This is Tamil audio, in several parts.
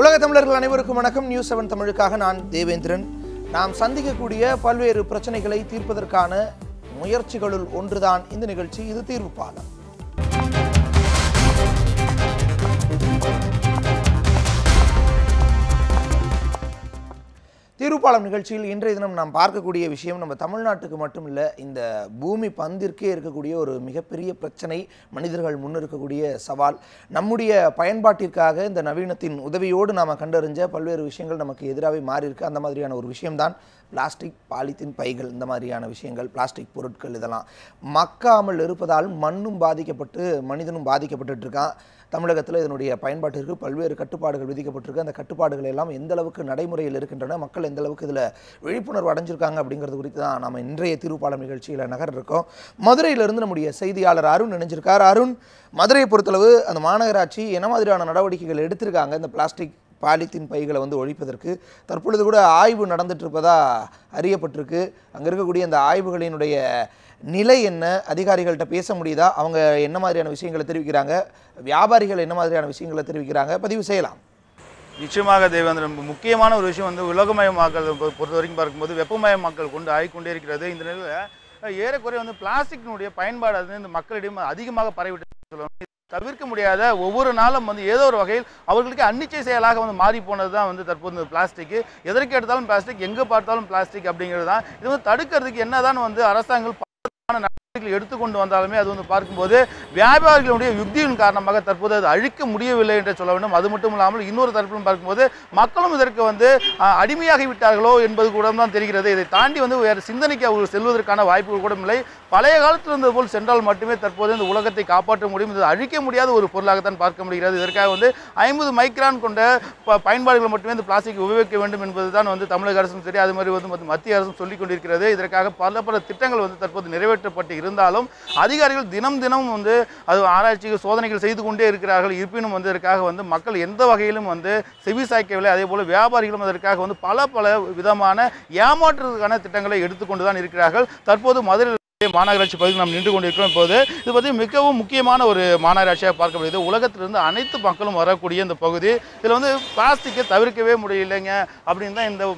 உலக தமிழர்கள் அனைவருக்கும் வணக்கம். நியூஸ் 7 தமிழுக்காக நான் தேவேந்திரன். நாம் சந்திக்கக்கூடிய பல்வேறு பிரச்சனைகளை தீர்ப்பதற்கான முயற்சிகளுள் ஒன்றுதான் இந்த நிகழ்ச்சி. இது தீர்வு பாலம். தீர்வுப்பாலம் நிகழ்ச்சியில் இன்றைய தினம் நாம் பார்க்கக்கூடிய விஷயம் நம்ம தமிழ்நாட்டுக்கு மட்டும் இல்லை, இந்த பூமி பந்திற்கே இருக்கக்கூடிய ஒரு மிகப்பெரிய பிரச்சனை, மனிதர்கள் முன்னிருக்கக்கூடிய சவால். நம்முடைய பயன்பாட்டிற்காக இந்த நவீனத்தின் உதவியோடு நாம் கண்டறிஞ்ச பல்வேறு விஷயங்கள் நமக்கு எதிராகவே மாறி இருக்கு. அந்த மாதிரியான ஒரு விஷயம்தான் பிளாஸ்டிக், பாலித்தீன் பைகள், இந்த மாதிரியான விஷயங்கள், பிளாஸ்டிக் பொருட்கள் இதெல்லாம் மக்காமல் இருப்பதால் மண்ணும் பாதிக்கப்பட்டு மனிதனும் பாதிக்கப்பட்டு இருக்கான். தமிழகத்தில் இதனுடைய பயன்பாட்டிற்கு பல்வேறு கட்டுப்பாடுகள் விதிக்கப்பட்டிருக்கு. அந்த கட்டுப்பாடுகள் எல்லாம் எந்த அளவுக்கு நடைமுறையில் இருக்கின்றன, மக்கள் எந்த அளவுக்கு இதில் விழிப்புணர்வு அடைஞ்சிருக்காங்க அப்படிங்கிறது குறித்து தான் நம்ம இன்றைய தீர்வுப்பாலம் நிகழ்ச்சியில் நகர் இருக்கோம். மதுரையிலிருந்து நம்முடைய செய்தியாளர் அருண் இணைஞ்சிருக்கார். அருண், மதுரையை பொறுத்தளவு அந்த மாநகராட்சி என்ன மாதிரியான நடவடிக்கைகள் எடுத்திருக்காங்க இந்த பிளாஸ்டிக் பாலித்தீன் பைகளை ஒழிப்பதற்கு? தற்பொழுது கூட ஆய்வு நடந்துட்டு இருப்பதா அறியப்பட்டிருக்கு. அங்கே இருக்கக்கூடிய அந்த ஆய்வுகளினுடைய நிலை என்ன? அதிகாரிகள்கிட்ட பேச முடியுதா? அவங்க என்ன மாதிரியான விஷயங்களை தெரிவிக்கிறாங்க? வியாபாரிகள் என்ன மாதிரியான விஷயங்களை தெரிவிக்கிறாங்க? பதிவு செய்யலாம். நிச்சயமாக தேவேந்திரன், முக்கியமான ஒரு விஷயம் உலகமயமாக்கல் பொறுத்த வரைக்கும் பார்க்கும்போது வெப்பமயமாக்கல் கொண்டு ஆகிக்கொண்டே இருக்கிறது. இந்த நிலையில் ஏறக்குறைய பயன்பாடு பயன்பாடு இந்த மக்களிடம் அதிகமாக பரவிட்டு சொல்லணும். தவிர்க்க முடியாத ஒவ்வொரு நாளும் ஏதோ ஒரு வகையில் அவர்களுக்கு அன்னிச்சை செயலாக மாறி போனது தான் தற்போது இந்த பிளாஸ்டிக். எதற்கு எடுத்தாலும் பிளாஸ்டிக், எங்கே பார்த்தாலும் பிளாஸ்டிக் அப்படிங்கிறது தான். இது தடுக்கிறதுக்கு என்னதான் அரசாங்கம் எடுத்துக்கொண்டு வந்தாலுமே அது பார்க்கும்போது வியாபாரிகளுடைய யுக்தியின் காரணமாக தற்போது அது அழிக்க முடியவில்லை என்று சொல்ல வேண்டும். அது மட்டும் இல்லாமல் இன்னொரு தரப்பிலும் பார்க்கும்போது மக்களும் இதற்கு அடிமையாகி விட்டார்களோ என்பது கூட தான் தெரிகிறது. இதை தாண்டி வேறு சிந்தனைக்கு அவர்கள் செல்வதற்கான வாய்ப்புகள் கூட இல்லை. பழைய காலத்தில் இருந்தது போல் சென்றால் மட்டுமே தற்போது இந்த உலகத்தை காப்பாற்ற முடியும். இது அழிக்க முடியாத ஒரு பொருளாகத்தான் பார்க்க முடிகிறது. இதற்காக 50 மைக்ரான் கொண்ட பயன்பாடுகள் மட்டுமே இந்த பிளாஸ்டிக் உபயோகிக்க வேண்டும் என்பதுதான் தமிழக அரசும் சரி, அது மாதிரி மத்திய அரசும் சொல்லிக் கொண்டிருக்கிறது. இதற்காக பல திட்டங்கள் தற்போது நிறைவேற்றப்பட்டு இருந்தாலும் அதிகாரிகள் தினம் அது ஆராய்ச்சிகள் சோதனைகள் செய்து கொண்டே இருக்கிறார்கள். இருப்பினும் இதற்காக மக்கள் எந்த வகையிலும் செவி சாய்க்கவில்லை. அதே போல வியாபாரிகளும் அதற்காக பல விதமான ஏமாற்றுவதற்கான திட்டங்களை எடுத்துக்கொண்டு தான் இருக்கிறார்கள். தற்போது மதுரை மாநகராட்சி பகுதியில் நாம் நின்று கொண்டிருக்கிறோம். இப்போது இது மிகவும் முக்கியமான ஒரு மாநகராட்சியாக பார்க்கப்படுகிறது. உலகத்திலிருந்து அனைத்து மக்களும் வரக்கூடிய இந்த பகுதி, இதில் பிளாஸ்டிக்கை தவிர்க்கவே முடியலைங்க அப்படின்னு தான் இந்த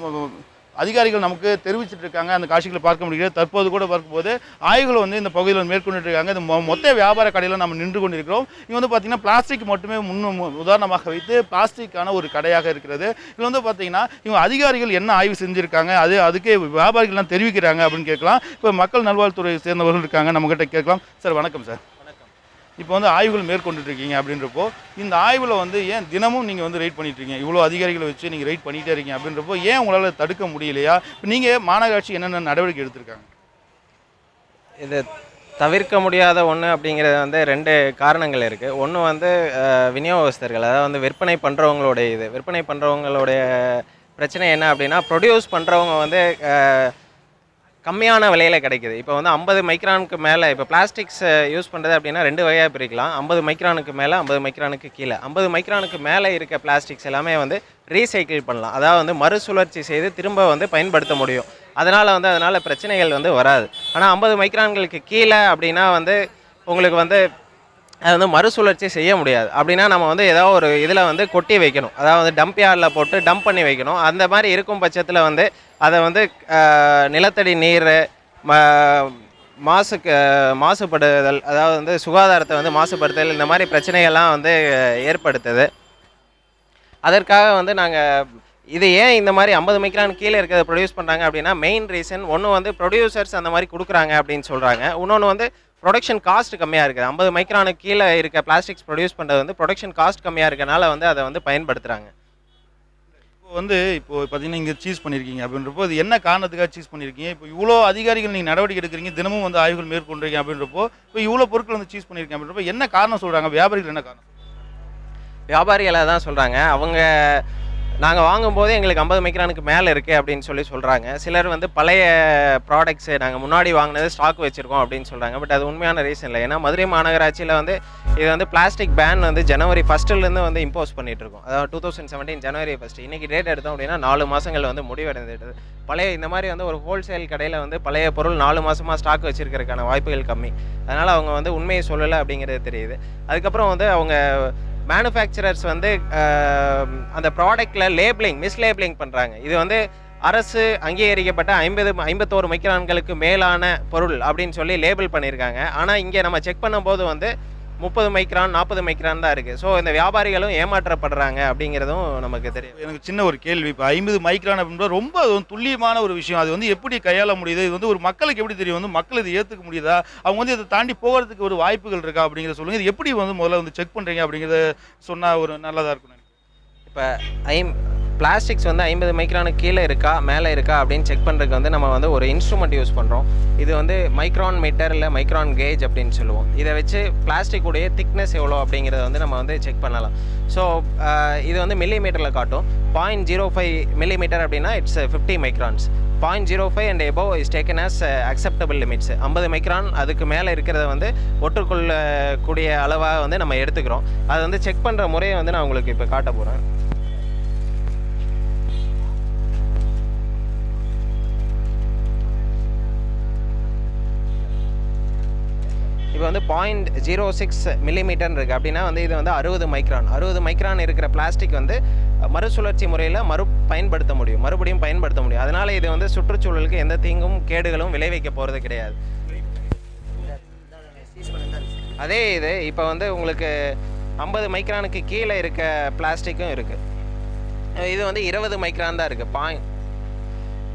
அதிகாரிகள் நமக்கு தெரிவிச்சிட்டு இருக்காங்க. அந்த காட்சிகளை பார்க்க முடிகிறது. தற்போது கூட பார்க்கும்போது ஆய்வுகள் இந்த பகுதியில் மேற்கொண்டு இருக்காங்க. இந்த மொத்த வியாபார கடையில் நம்ம நின்று கொண்டிருக்கிறோம். இங்கே பார்த்தீங்கன்னா பிளாஸ்டிக் மட்டுமே உதாரணமாக வைத்து பிளாஸ்டிக்கான ஒரு கடையாக இருக்கிறது. இதில் பார்த்தீங்கன்னா இவங்க அதிகாரிகள் என்ன ஆய்வு செஞ்சுருக்காங்க, அதுக்கே வியாபாரிகள்லாம் தெரிவிக்கிறாங்க அப்படின்னு கேட்கலாம். இப்போ மக்கள் நல்வாழ்வுத்துறையை சேர்ந்தவர்கள் இருக்காங்க, நம்மகிட்ட கேட்கலாம். சார் வணக்கம் சார். இப்போ ஆய்வுகள் மேற்கொண்டு இருக்கீங்க அப்படின்றப்போ இந்த ஆய்வில் ஏன் தினமும் நீங்கள் ரைட் பண்ணிட்டு இருக்கீங்க, இவ்வளோ அதிகாரிகளை வச்சு நீங்கள் ரைட் பண்ணிகிட்டே இருக்கீங்க அப்படின்றப்போ ஏன் உங்களால் தடுக்க முடியலையா? இப்போ நீங்கள் மாநகராட்சி என்னென்ன நடவடிக்கை எடுத்திருக்காங்க? இது தவிர்க்க முடியாத ஒன்று அப்படிங்கிறது 2 காரணங்கள் இருக்குது. ஒன்று விநியோகஸ்தர்கள், அதாவது விற்பனை பண்ணுறவங்களுடைய விற்பனை பண்ணுறவங்களுடைய பிரச்சனை என்ன அப்படின்னா, ப்ரொடியூஸ் பண்ணுறவங்க கம்மியான விலையில் கிடைக்குது. இப்போ 50 மைக்ரானுக்கு மேலே, இப்போ பிளாஸ்டிக்ஸ் யூஸ் பண்ணுறது அப்படின்னா 2 வகையாக பிரிக்கலாம். 50 மைக்ரானுக்கு மேலே, 50 மைக்ரானுக்கு கீழே. 50 மைக்ரானுக்கு மேலே இருக்க பிளாஸ்டிக்ஸ் எல்லாமே ரீசைக்கிள் பண்ணலாம், அதாவது மறுசுழற்சி செய்து திரும்ப பயன்படுத்த முடியும். அதனால் பிரச்சனைகள் வராது. ஆனால் 50 மைக்ரான்களுக்கு கீழே அப்படின்னா உங்களுக்கு அது மறுசுழற்சி செய்ய முடியாது. அப்படின்னா நம்ம ஏதாவது ஒரு இதில் கொட்டி வைக்கணும், அதாவது டம்ப் யார்டில் போட்டு டம்ப் பண்ணி வைக்கணும். அந்த மாதிரி இருக்கும் பட்சத்தில் அதை நிலத்தடி நீர் மாசுபடுதல், அதாவது சுகாதாரத்தை மாசுபடுத்தல், இந்த மாதிரி பிரச்சனைகள்லாம் ஏற்படுத்துது. அதற்காக நாங்கள் இது ஏன் இந்த மாதிரி 50 மைக்ரான் கீழே இருக்கிறத ப்ரொடியூஸ் பண்ணுறாங்க அப்படின்னா, மெயின் ரீசன் ஒன்று ப்ரொடியூசர்ஸ் அந்த மாதிரி கொடுக்குறாங்க அப்படின்னு சொல்கிறாங்க. இன்னொன்று ப்ரொடக்ஷன் காஸ்ட் கம்மியாக இருக்குது. 50 மைக்ரானுக்கு கீழே இருக்க பிளாஸ்டிக்ஸ் ப்ரொடியூஸ் பண்ணுறது ப்ரொடக்ஷன் காஸ்ட் கம்மியாக இருக்கனால அதை பயன்படுத்துகிறாங்க. இப்போ பார்த்தீங்கன்னா இங்கே சீஸ் பண்ணியிருக்கீங்க அப்படின்றப்போ இது என்ன காரணத்துக்காக சீஸ் பண்ணியிருக்கீங்க? இப்போ இவ்வளோ அதிகாரிகள் நீங்கள் நடவடிக்கை எடுக்கிறீங்க, தினமும் ஆய்வுகள் மேற்கொண்டிருக்கீங்க அப்படின்றப்போ இப்போ இவ்வளோ பொருட்கள் சீஸ் பண்ணியிருக்கீங்க அப்படின்றப்போ என்ன காரணம் சொல்கிறாங்க வியாபாரிகள்? என்ன காரணம்? வியாபாரிகளை தான் சொல்கிறாங்க. அவங்க நாங்கள் வாங்கும்போது எங்களுக்கு 50 மைக்ரானுக்கு மேலே இருக்குது அப்படின்னு சொல்கிறாங்க. சிலர் பழைய ப்ராடக்ட்ஸு நாங்கள் முன்னாடி வாங்கினது ஸ்டாக் வச்சுருக்கோம் அப்படின்னு சொல்கிறாங்க. பட் அது உண்மையான ரீசன் இல்லை. ஏன்னா மதுரை மாநகராட்சியில் இது பிளாஸ்டிக் பேன் ஜனவரி 1 இம்போஸ் பண்ணிகிட்ருக்கோம். அதாவது 2017 ஜனவரி 1. இன்றைக்கி டேட் எடுத்தோம் அப்படின்னா 4 மாதங்கள் முடிவடைந்துட்டு. பழைய இந்த மாதிரி ஒரு ஹோல்சேல் கடையில் பழைய பொருள் 4 மாதமாக ஸ்டாக் வச்சுருக்கிறதுக்கான வாய்ப்புகள் கம்மி. அதனால் அவங்க உண்மையை சொல்லலை அப்படிங்கிறது தெரியுது. அதுக்கப்புறம் அவங்க மேனுஃபேக்சரர்ஸ் வந்து அந்த ப்ராடக்டில் மிஸ்லேபிளிங் பண்ணுறாங்க. இது வந்து அரசு அங்கீகரிக்கப்பட்ட 51 மைக்ரான்களுக்கு மேலான பொருள் அப்படின்னு சொல்லி லேபிள் பண்ணியிருக்காங்க. ஆனால் இங்கே நம்ம செக் பண்ணும்போது வந்து 30 மைக்ரான் 40 மைக்ரான் தான் இருக்குது. ஸோ இந்த வியாபாரிகளும் ஏமாற்றப்படுறாங்க அப்படிங்கிறதும் நமக்கு தெரியும். எனக்கு சின்ன ஒரு கேள்வி, இப்போ 50 மைக்ரான் அப்படின்ற ரொம்ப அது வந்து துல்லியமான ஒரு விஷயம். அது வந்து எப்படி கையாள முடியுது? இது வந்து ஒரு மக்களுக்கு எப்படி தெரியும்? வந்து மக்கள் இதை ஏற்றுக்க முடியுதா? அவங்க வந்து இதை தாண்டி போகிறதுக்கு ஒரு வாய்ப்புகள் இருக்கா அப்படிங்கிறத சொல்லுங்கள். இது எப்படி வந்து முதல்ல வந்து செக் பண்ணுறீங்க அப்படிங்கிறத சொன்னால் ஒரு நல்லதாக இருக்கும். இப்போ பிளாஸ்டிக்ஸ் வந்து 50 மைக்ரானுக்கு கீழே இருக்கா மேலே இருக்கா அப்படின்னு செக் பண்ணுறதுக்கு வந்து நம்ம வந்து ஒரு இன்ஸ்ட்ருமெண்ட் யூஸ் பண்ணுறோம். இது வந்து மைக்ரான் மீட்டர் இல்லை மைக்ரான் கேஜ் அப்படின்னு சொல்லுவோம். இதை வச்சு பிளாஸ்டிக்குடைய திக்னஸ் எவ்வளோ அப்படிங்கிறத வந்து நம்ம வந்து செக் பண்ணலாம். ஸோ இது வந்து மில்லிமீட்டரில் காட்டும். 0.05 மில்லிமீட்டர் அப்படின்னா it's 50 microns. 0.05 and above is taken as acceptable limits. 50 micron அதுக்கு மேலே இருக்கிறத வந்து ஒற்றுக்கொள்ளக்கூடிய அளவாக வந்து நம்ம எடுத்துக்கிறோம். அதை வந்து செக் பண்ணுற முறையை வந்து நான் உங்களுக்கு இப்போ காட்ட போகிறேன். இப்போ வந்து 0.06 மில்லிமீட்டர் இருக்குது அப்படின்னா வந்து இது வந்து 60 மைக்ரான் இருக்கிற பிளாஸ்டிக் வந்து மறுசுழற்சி முறையில் மறுபடியும் பயன்படுத்த முடியும். அதனால் இது வந்து சுற்றுச்சூழலுக்கு எந்த தீங்கும் கேடுகளும் விளைவிக்க போகிறது கிடையாது. அதே இது இப்போ வந்து உங்களுக்கு 50 மைக்ரானுக்கு கீழே இருக்க பிளாஸ்டிக்கும் இருக்குது. இது வந்து 20 மைக்ரான் தான் இருக்குது.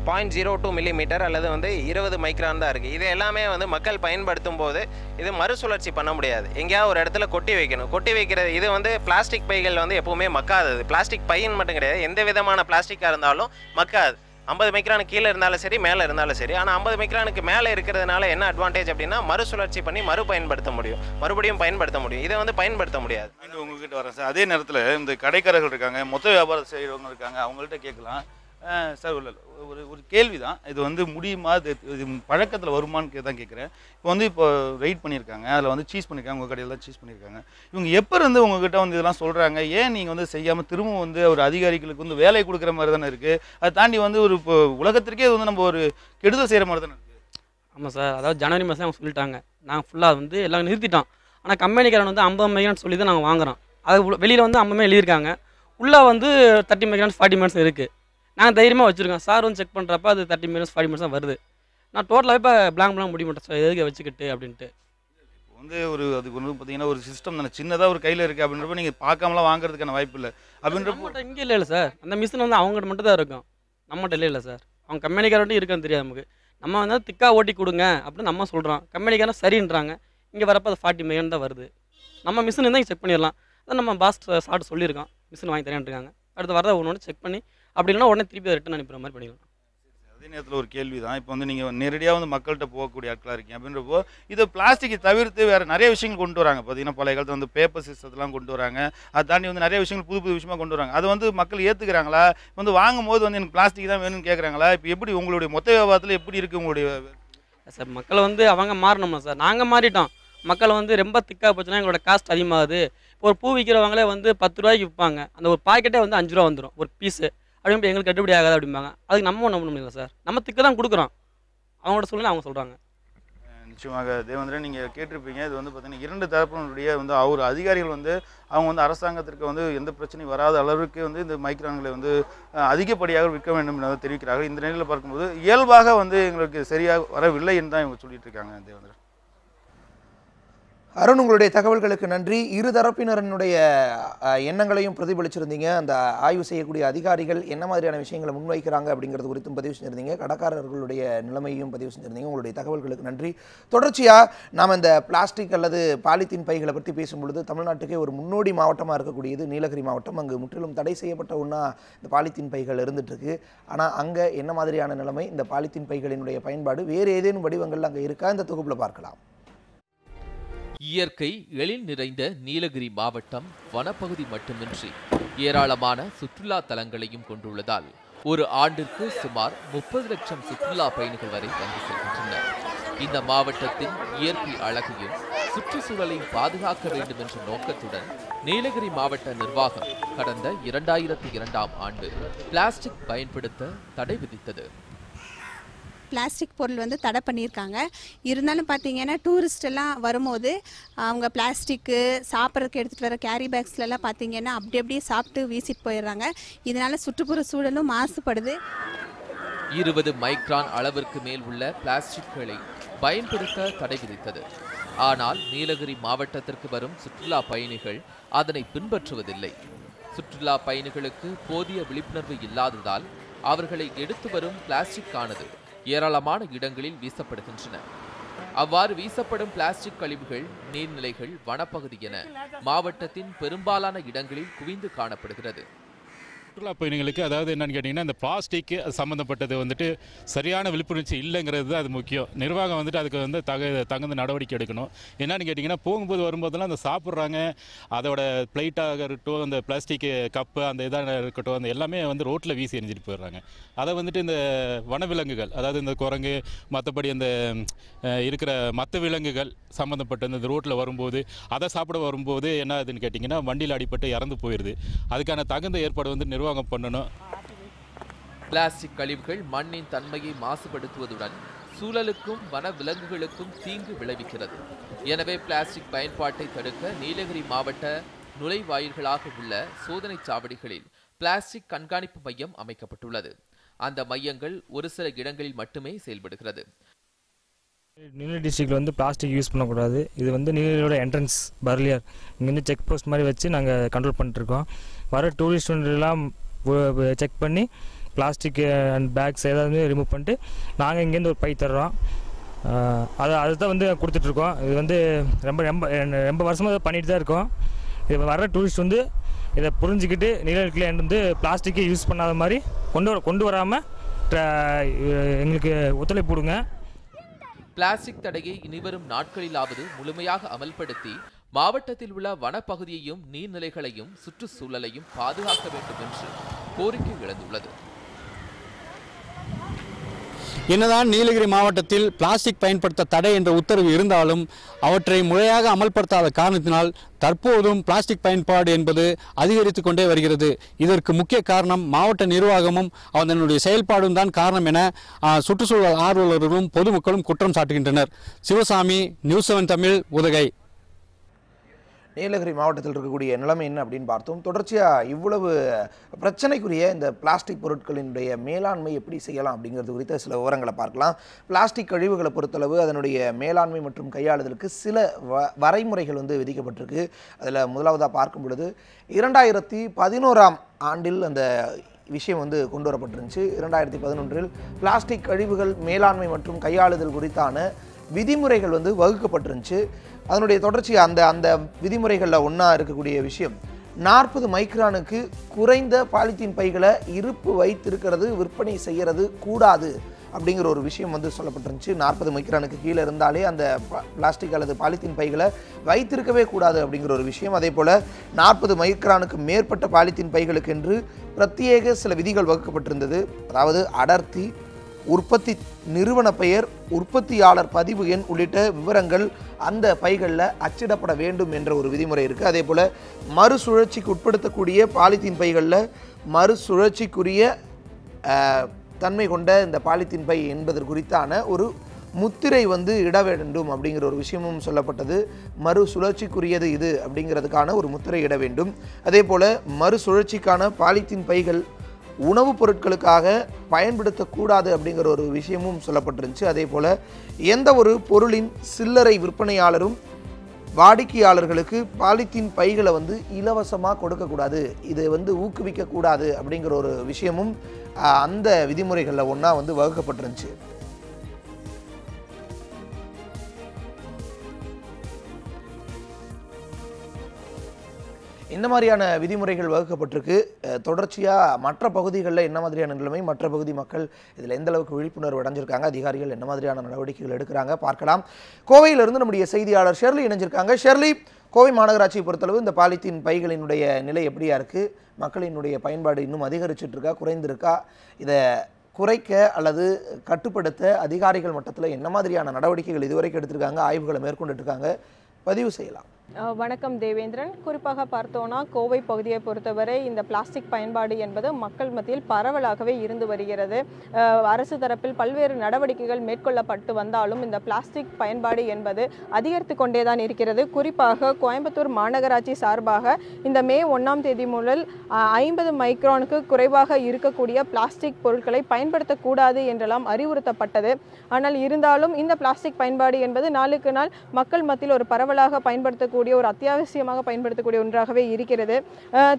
0.02 மில்லிமீட்டர் அல்லது வந்து 20 மைக்ரான் தான் இருக்குது. இது எல்லாமே வந்து மக்கள் பயன்படுத்தும் போது இது மறுசுழற்சி பண்ண முடியாது. எங்கேயாவது ஒரு இடத்துல கொட்டி வைக்கிறது. இது வந்து பிளாஸ்டிக் பைகள் வந்து எப்பவுமே மக்காதது. பிளாஸ்டிக் பையன் மட்டும் கிடையாது, எந்த விதமான பிளாஸ்டிக்காக இருந்தாலும் மக்காது. 50 மைக்ரானுக்கு கீழே இருந்தாலும் சரி, மேலே இருந்தாலும் சரி. ஆனால் 50 மைக்ரானுக்கு மேலே இருக்கிறதுனால என்ன அட்வான்டேஜ் அப்படின்னா மறுசுழற்சி பண்ணி மறுபடியும் பயன்படுத்த முடியும். இதை வந்து பயன்படுத்த முடியாது. உங்ககிட்ட வரேன் சார். அதே நேரத்தில் இந்த கடைக்காரர்கள் இருக்காங்க, மொத்த வியாபாரம் செய்கிறவங்க இருக்காங்க, அவங்கள்ட்ட கேட்கலாம் சார். ஒரு கேள்வி தான், இது வந்து முடியுமா, இது பழக்கத்தில் வருமானு தான் கேட்குறேன். இப்போ ரைட் பண்ணியிருக்காங்க, அதில் வந்து சீஸ் பண்ணியிருக்காங்க, உங்கள் கடையில் தான் சீஸ் பண்ணியிருக்காங்க. இவங்க எப்போ இருந்து உங்ககிட்ட வந்து இதெல்லாம் சொல்கிறாங்க? ஏன் நீங்கள் வந்து செய்யாமல் திரும்ப வந்து ஒரு அதிகாரிகளுக்கு வந்து வேலை கொடுக்குற மாதிரி தானே இருக்குது? அதை தாண்டி வந்து ஒரு இப்போ உலகத்திற்கே வந்து நம்ம ஒரு கெடுதல் செய்கிற மாதிரி தானே இருக்குது. ஆமாம் சார், அதாவது ஜனவரி மாதம் அவங்க சொல்லிட்டாங்க, நாங்கள் ஃபுல்லாக வந்து எல்லாம் நிறுத்திட்டோம். ஆனால் கம்பெனிக்காரன் வந்து 50 மைக்ரான் சொல்லி தான் நாங்கள் வாங்குகிறோம். அது வெளியில் வந்து 50 எழுதியிருக்காங்க, உள்ளே வந்து 30 மைக்ரான் 40 மைக்ரான்ஸ் இருக்குது. நாங்கள் தைரியமாக வச்சுருக்கோம். சார் வந்து செக் பண்ணுறப்ப அது 30 மைக்ரான்ஸ் 40 மைக்ரான்ஸ் தான் வருது. நான் டோட்டலாகவே இப்போ பிளாங்க் முடிய மாட்டேன் சார், எதுக்கு வச்சுக்கிட்டு அப்படின்ட்டு. வந்து அதுக்கு வந்து பார்த்தீங்கன்னா ஒரு சிஸ்டம் தானே, சின்னதாக ஒரு கையில் இருக்குது அப்படின்றப்ப நீங்கள் பார்க்காமலாம் வாங்குறதுக்கான வாய்ப்பு இல்லை அப்படின்றப்ப. இங்கே இல்லை சார், அந்த மிஷின் வந்து அவங்ககிட்ட மட்டும் தான் இருக்கும், நம்மகிட்ட இல்லை சார். அவங்க கம்பெனிக்காரன்ட்டு இருக்கான்னு தெரியாது நமக்கு. நம்ம வந்து திக்காக ஓட்டி கொடுங்க அப்படின்னு நம்ம சொல்கிறோம், கம்பெனிக்காரன் சரின்றாங்க. இங்கே வரப்போ அது 40 மைக்ரான் தான் வருது. நம்ம மிஷின் இருந்தால் செக் பண்ணிடலாம். அதான் நம்ம பாஸ் சாப்பிட்டு சொல்லியிருக்கோம், மிஷின் வாங்கி தரேன்ருக்காங்க. அடுத்து வரதை ஒன்று செக் பண்ணி அப்படி இல்லைனா உடனே திருப்பி ரிட்டன் அனுப்புகிற மாதிரி பண்ணிடலாம். அதே நேரத்தில் ஒரு கேள்வி தான், இப்போ வந்து நீங்கள் நேரடியாக வந்து மக்கள்கிட்ட போகக்கூடிய ஆட்களாக இருக்கீங்க அப்படின்றப்போ இதை பிளாஸ்டிக்கை தவிர்த்து வேறு நிறைய விஷயங்கள் கொண்டு வராங்க. பார்த்தீங்கன்னா பழைய காலத்தில் வந்து பேப்பர் சிஸ்டத்தெலாம் கொண்டு வராங்க. அதை தாண்டி வந்து நிறைய விஷயங்கள் புது விஷயமாக கொண்டு வராங்க. அதை வந்து மக்கள் ஏற்றுக்கிறாங்களா? வந்து வாங்கும் போது வந்து எனக்கு பிளாஸ்டிக் தான் வேணும்னு கேட்குறாங்களா? இப்போ எப்படி உங்களுடைய மொத்த வியாபாரத்தில் எப்படி இருக்குது உங்களுடைய சார்? மக்களை வந்து அவங்க மாறணுமா சார்? நாங்கள் மாறிட்டோம். மக்களை வந்து ரொம்ப திக்காக போச்சுன்னா எங்களோட காஸ்ட் அதிகமாகுது. இப்போ ஒரு பூ விற்கிறவங்களே வந்து 10 ரூபாய்க்கு விற்பாங்க, அந்த ஒரு பாக்கெட்டே வந்து 5 ரூபா வந்துடும் ஒரு பீஸு. அப்படின்ட்டு எங்களுக்கு கட்டுப்படி ஆகாது அப்படிம்பாங்க. அதுக்கு நம்ம ஒன்றும் பண்ண முடியல சார், நம்ம திக்க தான் கொடுக்குறோம். அவங்களோட சூழ்நிலை அவங்க சொல்கிறாங்க. நிச்சயமாக தேவேந்திரன், நீங்கள் கேட்டிருப்பீங்க, இது வந்து பார்த்தீங்கன்னா 2 தரப்பினுடைய வந்து அவர் அதிகாரிகள் வந்து அவங்க வந்து அரசாங்கத்திற்கு வந்து எந்த பிரச்சனையும் வராத அளவுக்கு வந்து இந்த மைக்ரான்களை வந்து அதிகப்படியாக விற்க வேண்டும் என்று தெரிவிக்கிறார்கள். இந்த நிலையில் பார்க்கும்போது இயல்பாக வந்து எங்களுக்கு சரியாக வரவில்லை என்று தான் இவங்க சொல்லிட்டு இருக்காங்க. தேவேந்திரன், அருண், உங்களுடைய தகவல்களுக்கு நன்றி. இரு தரப்பினருடைய எண்ணங்களையும் பிரதிபலிச்சிருந்தீங்க. அந்த ஆய்வு செய்யக்கூடிய அதிகாரிகள் என்ன மாதிரியான விஷயங்களை முன்வைக்கிறாங்க அப்படிங்கிறது குறித்தும் பதிவு செஞ்சிருந்தீங்க. கடைக்காரர்களுடைய நிலைமையும் பதிவு செஞ்சிருந்தீங்க. உங்களுடைய தகவல்களுக்கு நன்றி. தொடர்ச்சியாக நாம் இந்த பிளாஸ்டிக் அல்லது பாலித்தீன் பைகளை பற்றி பேசும்பொழுது தமிழ்நாட்டுக்கே ஒரு முன்னோடி மாவட்டமாக இருக்கக்கூடியது நீலகிரி மாவட்டம். அங்கு முற்றிலும் தடை செய்யப்பட்ட ஒன்றா இந்த பாலித்தீன் பைகள் இருந்துகிட்ருக்கு. ஆனால் அங்கே என்ன மாதிரியான நிலைமை, இந்த பாலித்தீன் பைகளினுடைய பயன்பாடு வேறு ஏதேனும் வடிவங்கள் அங்கே இருக்கா, இந்த தொகுப்பில் பார்க்கலாம். இயற்கை எழில் நிறைந்த நீலகிரி மாவட்டம் வனப்பகுதி மட்டுமின்றி ஏராளமான சுற்றுலா தலங்களையும் கொண்டுள்ளதால் ஒரு ஆண்டிற்கு சுமார் 30 லட்சம் சுற்றுலா பயணிகள் வரை வந்து செல்கின்றனர். இந்த மாவட்டத்தின் இயற்கை அழகையும் சுற்றுச்சூழலையும் பாதுகாக்க வேண்டும் என்ற நோக்கத்துடன் நீலகிரி மாவட்ட நிர்வாகம் கடந்த 2002ஆம் ஆண்டு பிளாஸ்டிக் பயன்படுத்த தடை விதித்தது. பிளாஸ்டிக் பொருள் வந்து தடை பண்ணியிருக்காங்க. இருந்தாலும் பார்த்தீங்கன்னா டூரிஸ்ட் எல்லாம் வரும்போது அவங்க பிளாஸ்டிக்கு சாப்பிட்றதுக்கு எடுத்துகிட்டு வர கேரி பேக்ஸ்லலாம் பார்த்தீங்கன்னா அப்படியே சாப்பிட்டு வீசிட்டு போயிடுறாங்க. இதனால சுற்றுப்புற சூழலும் மாசுபடுது. 20 மைக்ரான் அளவிற்கு மேல் உள்ள பிளாஸ்டிக்களை பயன்படுத்த தடை விதித்தது. ஆனால் நீலகிரி மாவட்டத்திற்கு வரும் சுற்றுலா பயணிகள் அதனை பின்பற்றுவதில்லை. சுற்றுலா பயணிகளுக்கு போதிய விழிப்புணர்வு இல்லாததால் அவர்களை எடுத்து வரும் பிளாஸ்டிக் ஆனது ஏராளமான இடங்களில் வீசப்படுகின்றன. அவ்வாறு வீசப்படும் பிளாஸ்டிக் கழிவுகள் நீர்நிலைகள், வனப்பகுதி என மாவட்டத்தின் பெரும்பாலான இடங்களில் குவிந்து காணப்படுகிறது. சுற்றுலா பயணிகளுக்கு அதாவது என்னன்னு கேட்டிங்கன்னா, இந்த பிளாஸ்டிக் சம்மந்தப்பட்டது வந்துட்டு சரியான விழிப்புணர்ச்சி இல்லைங்கிறது தான் அது முக்கியம். நிர்வாகம் வந்துட்டு அதுக்கு வந்து தகுந்த நடவடிக்கை எடுக்கணும். என்னன்னு கேட்டிங்கன்னா, போகும்போது வரும்போதெல்லாம் அந்த சாப்பிட்றாங்க, அதோட பிளேட்டாக இருக்கட்டும், அந்த பிளாஸ்டிக் கப்பு அந்த இதாக இருக்கட்டும், அந்த எல்லாமே வந்து ரோட்டில் வீசி எரிஞ்சிட்டு போயிடுறாங்க. அதை வந்துட்டு இந்த வனவிலங்குகள், அதாவது இந்த குரங்கு, மற்றபடி அந்த இருக்கிற மற்ற விலங்குகள் சம்மந்தப்பட்ட இந்த ரோட்டில் வரும்போது அதை சாப்பிட வரும்போது என்ன ஆகுதுன்னு கேட்டிங்கன்னா, வண்டியில் அடிபட்டு இறந்து போயிடுது. அதுக்கான தகுந்த ஏற்பாடு வந்து நிர்வாகம் பண்ணணும். பிளாஸ்டிக் கழிவுகள் மண்ணின் தன்மையை மாசுபடுத்துவதுடன் சூழலுக்கும் வன விலங்குகளுக்கும் தீங்கு விளைவிக்கிறது. எனவே பிளாஸ்டிக் பயன்பாட்டை தடுக்க நீலகிரி மாவட்ட நுழைவாயில்களாக உள்ள சோதனை சாவடிகளில் பிளாஸ்டிக் கண்காணிப்பு மையம் அமைக்கப்பட்டுள்ளது. அந்த மையங்கள் ஒரு சில இடங்களில் மட்டுமே செயல்படுகிறது. நீலகிரி டிஸ்ட்ரிக்டில் வந்து பிளாஸ்டிக் யூஸ் பண்ணக்கூடாது. இது வந்து நீலகிரியோட என்ட்ரன்ஸ் பர்லியர், இங்கேருந்து செக் போஸ்ட் மாதிரி வச்சு நாங்கள் கண்ட்ரோல் பண்ணிட்டுருக்கோம். வர டூரிஸ்ட்லாம் செக் பண்ணி பிளாஸ்டிக் அண்ட் பேக்ஸ் ஏதாவது ரிமூவ் பண்ணிட்டு நாங்கள் இங்கேருந்து ஒரு பை தர்றோம். அதுதான் வந்து கொடுத்துட்ருக்கோம். இது வந்து ரொம்ப வருஷமாக பண்ணிட்டு தான் இருக்கோம். இது வர டூரிஸ்ட் வந்து இதை புரிஞ்சுக்கிட்டு நீலகிரியில் வந்து பிளாஸ்டிக்கை யூஸ் பண்ணாத மாதிரி கொண்டு வராமல் எங்களுக்கு ஒத்துழைப்பு கொடுங்க. பிளாஸ்டிக் தடையை இனிவரும் நாட்களிலாவது முழுமையாக அமல்படுத்தி மாவட்டத்தில் உள்ள வனப்பகுதியையும் நீர்நிலைகளையும் சுற்றுச்சூழலையும் பாதுகாக்க வேண்டும் என்று கோரிக்கை எழுந்துள்ளது. என்னதான் நீலகிரி மாவட்டத்தில் பிளாஸ்டிக் பயன்படுத்த தடை என்ற உத்தரவு இருந்தாலும் அவற்றை முறையாக அமல்படுத்தாத காரணத்தினால் தற்போதும் பிளாஸ்டிக் பயன்பாடு என்பது அதிகரித்து கொண்டே வருகிறது. இதற்கு முக்கிய காரணம் மாவட்ட நிர்வாகமும் அதனுடைய செயல்பாடும் தான் காரணம் என சுற்றுச்சூழல் ஆர்வலர்களும் பொதுமக்களும் குற்றம் சாட்டுகின்றனர். சிவசாமி, நியூஸ் 7 தமிழ், உதகை. நீலகிரி மாவட்டத்தில் இருக்கக்கூடிய நிலைமை என்ன அப்படின்னு பார்த்தோம். தொடர்ச்சியாக இவ்வளவு பிரச்சனைக்குரிய இந்த பிளாஸ்டிக் பொருட்களினுடைய மேலாண்மை எப்படி செய்யலாம் அப்படிங்கிறது குறித்த சில விவரங்களை பார்க்கலாம். பிளாஸ்டிக் கழிவுகளை பொறுத்தளவு அதனுடைய மேலாண்மை மற்றும் கையாளுதலுக்கு சில வரைமுறைகள் வந்து விதிக்கப்பட்டிருக்கு. அதில் முதலாவதாக பார்க்கும் பொழுது 2011ஆம் ஆண்டில் அந்த விஷயம் வந்து கொண்டு வரப்பட்டிருந்துச்சு. 2011இல் பிளாஸ்டிக் கழிவுகள் மேலாண்மை மற்றும் கையாளுதல் குறித்தான விதிமுறைகள் வந்து வகுக்கப்பட்டிருந்துச்சு. அதனுடைய தொடர்ச்சி அந்த விதிமுறைகளில் ஒன்றா இருக்கக்கூடிய விஷயம் 40 மைக்ரானுக்கு குறைந்த பாலித்தீன் பைகளை இருப்பு வைத்திருக்கிறது, விற்பனை செய்கிறது கூடாது அப்படிங்கிற ஒரு விஷயம் வந்து சொல்லப்பட்டிருந்துச்சு. 40 மைக்ரானுக்கு கீழே இருந்தாலே அந்த பிளாஸ்டிக் அல்லது பாலித்தீன் பைகளை வைத்திருக்கவே கூடாது அப்படிங்கிற ஒரு விஷயம். அதே போல் 40 மைக்ரானுக்கு மேற்பட்ட பாலித்தீன் பைகளுக்கு என்று பிரத்யேக சில விதிகள் வகுக்கப்பட்டிருந்தது. அதாவது அடர்த்தி, உற்பத்தி நிறுவன பெயர், உற்பத்தியாளர் பதிவு எண் உள்ளிட்ட விவரங்கள் அந்த பைகளில் அச்சிடப்பட வேண்டும் என்ற ஒரு விதிமுறை இருக்குது. அதே போல் மறுசுழற்சிக்கு உட்படுத்தக்கூடிய பாலித்தீன் பைகளில் மறுசுழற்சிக்குரிய தன்மை கொண்ட இந்த பாலித்தீன் பை என்பது குறித்தான ஒரு முத்திரை வந்து இட வேண்டும் அப்படிங்கிற ஒரு விஷயமும் சொல்லப்பட்டது. மறுசுழற்சிக்குரியது இது அப்படிங்கிறதுக்கான ஒரு முத்திரை இட வேண்டும். அதே போல் மறுசுழற்சிக்கான பாலித்தீன் பைகள் உணவுப் பொருட்களுக்காக பயன்படுத்தக்கூடாது அப்படிங்கிற ஒரு விஷயமும் சொல்லப்பட்டிருந்துச்சு. அதே போல் எந்த ஒரு பொருளின் சில்லறை விற்பனையாளரும் வாடிக்கையாளர்களுக்கு பாலித்தீன் பைகளை வந்து இலவசமாக கொடுக்கக்கூடாது, இதை வந்து ஊக்குவிக்கக்கூடாது அப்படிங்கிற ஒரு விஷயமும் அந்த விதிமுறைகளில் ஒன்றா வந்து வகுக்கப்பட்டிருந்துச்சு. இந்த மாதிரியான விதிமுறைகள் வகுக்கப்பட்டிருக்கு. தொடர்ச்சியாக மற்ற பகுதிகளில் என்ன மாதிரியான நிலைமை, மற்ற பகுதி மக்கள் இதில் எந்த அளவுக்கு விழிப்புணர்வு அடைஞ்சிருக்காங்க, அதிகாரிகள் என்ன மாதிரியான நடவடிக்கைகள் எடுக்கிறாங்க பார்க்கலாம். கோவையிலிருந்து நம்முடைய செய்தியாளர் ஷெர்லி இணைஞ்சிருக்காங்க. ஷெர்லி, கோவை மாநகராட்சியை பொறுத்தளவு இந்த பாலித்தீன் பைகளினுடைய நிலை எப்படியா இருக்குது? மக்களினுடைய பயன்பாடு இன்னும் அதிகரிச்சுட்டு இருக்கா, குறைந்திருக்கா? இதை குறைக்க அல்லது கட்டுப்படுத்த அதிகாரிகள் மட்டத்தில் என்ன மாதிரியான நடவடிக்கைகள் இதுவரைக்கும் எடுத்திருக்காங்க, ஆய்வுகளை மேற்கொண்டுட்டு இருக்காங்க, பதிவு செய்யலாம். வணக்கம் தேவேந்திரன். குறிப்பாக பார்த்தோன்னா கோவை பகுதியை பொறுத்தவரை இந்த பிளாஸ்டிக் பயன்பாடு என்பது மக்கள் மத்தியில் பரவலாகவே இருந்து வருகிறது. அரசு தரப்பில் பல்வேறு நடவடிக்கைகள் மேற்கொள்ளப்பட்டு வந்தாலும் இந்த பிளாஸ்டிக் பயன்பாடு என்பது அதிகரித்து கொண்டே தான் இருக்கிறது. குறிப்பாக கோயம்புத்தூர் மாநகராட்சி சார்பாக இந்த மே 1ஆம் தேதி முதல் 50 மைக்ரானுக்கு குறைவாக இருக்கக்கூடிய பிளாஸ்டிக் பொருட்களை பயன்படுத்தக்கூடாது என்றெல்லாம் அறிவுறுத்தப்பட்டது. ஆனால் இருந்தாலும் இந்த பிளாஸ்டிக் பயன்பாடு என்பது நாளுக்கு நாள் மக்கள் மத்தியில் ஒரு பரவலாக பயன்படுத்தக்கூடிய ஒரு அத்தியாவசியமாக பயன்படுத்தக்கூடிய ஒன்றாகவே இருக்கிறது.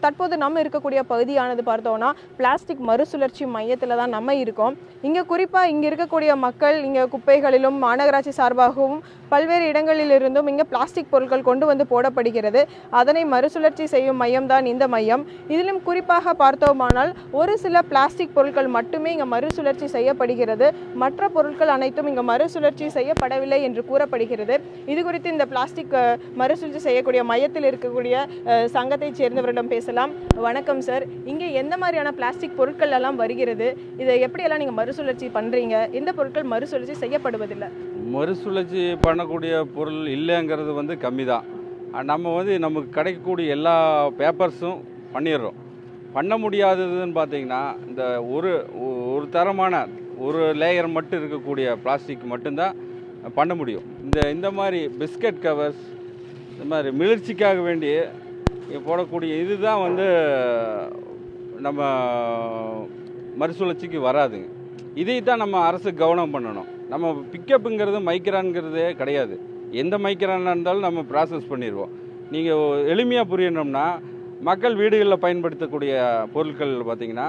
தற்போது நம்ம இருக்கக்கூடிய பகுதியானது பார்த்தோம்னா பிளாஸ்டிக் மறுசுழற்சி மையத்தில் தான் நம்ம இருக்கோம். இங்கே குறிப்பாக இங்கே இருக்கக்கூடிய மக்கள் இங்கே குப்பைகளிலும் மாநகராட்சி சார்பாகவும் பல்வேறு இடங்களிலிருந்தும் இங்கே பிளாஸ்டிக் பொருட்கள் கொண்டு வந்து போடப்படுகிறது. அதனை மறுசுழற்சி செய்யும் மையம் தான் இந்த மையம். இதிலும் குறிப்பாக பார்த்தோமானால் ஒரு சில பிளாஸ்டிக் பொருட்கள் மட்டுமே இங்கே மறுசுழற்சி செய்யப்படுகிறது. மற்ற பொருட்கள் அனைத்தும் இங்கே மறுசுழற்சி செய்யப்படவில்லை என்று கூறப்படுகிறது. இது குறித்து இந்த பிளாஸ்டிக் மறுசுழற்சி செய்யக்கூடிய மையத்தில் இருக்கக்கூடிய சங்கத்தை சேர்ந்தவரிடம் பேசலாம். வணக்கம் சார். இங்கே எந்த மாதிரியான பிளாஸ்டிக் பொருட்கள் எல்லாம் வருகிறது? இதை எப்படியெல்லாம் நீங்கள் மறுசுழற்சி பண்ணுறீங்க? எந்த பொருட்கள் மறுசுழற்சி செய்யப்படுவதில்லை? மறுசுழற்சி பண்ணக்கூடிய பொருள் இல்லைங்கிறது வந்து கம்மி தான். நம்ம வந்து நமக்கு கிடைக்கக்கூடிய எல்லா பேப்பர்ஸும் பண்ணிடுறோம். பண்ண முடியாததுன்னு பார்த்தீங்கன்னா இந்த ஒரு தரமான ஒரு லேயர் மட்டும் இருக்கக்கூடிய பிளாஸ்டிக் மட்டும்தான் பண்ண முடியும். இந்த மாதிரி பிஸ்கட் கவர்ஸ், இந்த மாதிரி மிளர்ச்சிக்காக வேண்டி போடக்கூடிய இதுதான் வந்து நம்ம மறுசுழற்சிக்கு வராதுங்க. இதை தான் நம்ம அரசு கவனம் பண்ணணும். நம்ம பிக்கப்புங்கிறது மைக்ரான்ங்கிறதே கிடையாது. எந்த மைக்ரானாக இருந்தாலும் நம்ம ப்ராசஸ் பண்ணிடுவோம். நீங்கள் எளிமையாக புரியணும்னா மக்கள் வீடுகளில் பயன்படுத்தக்கூடிய பொருட்கள் பார்த்திங்கன்னா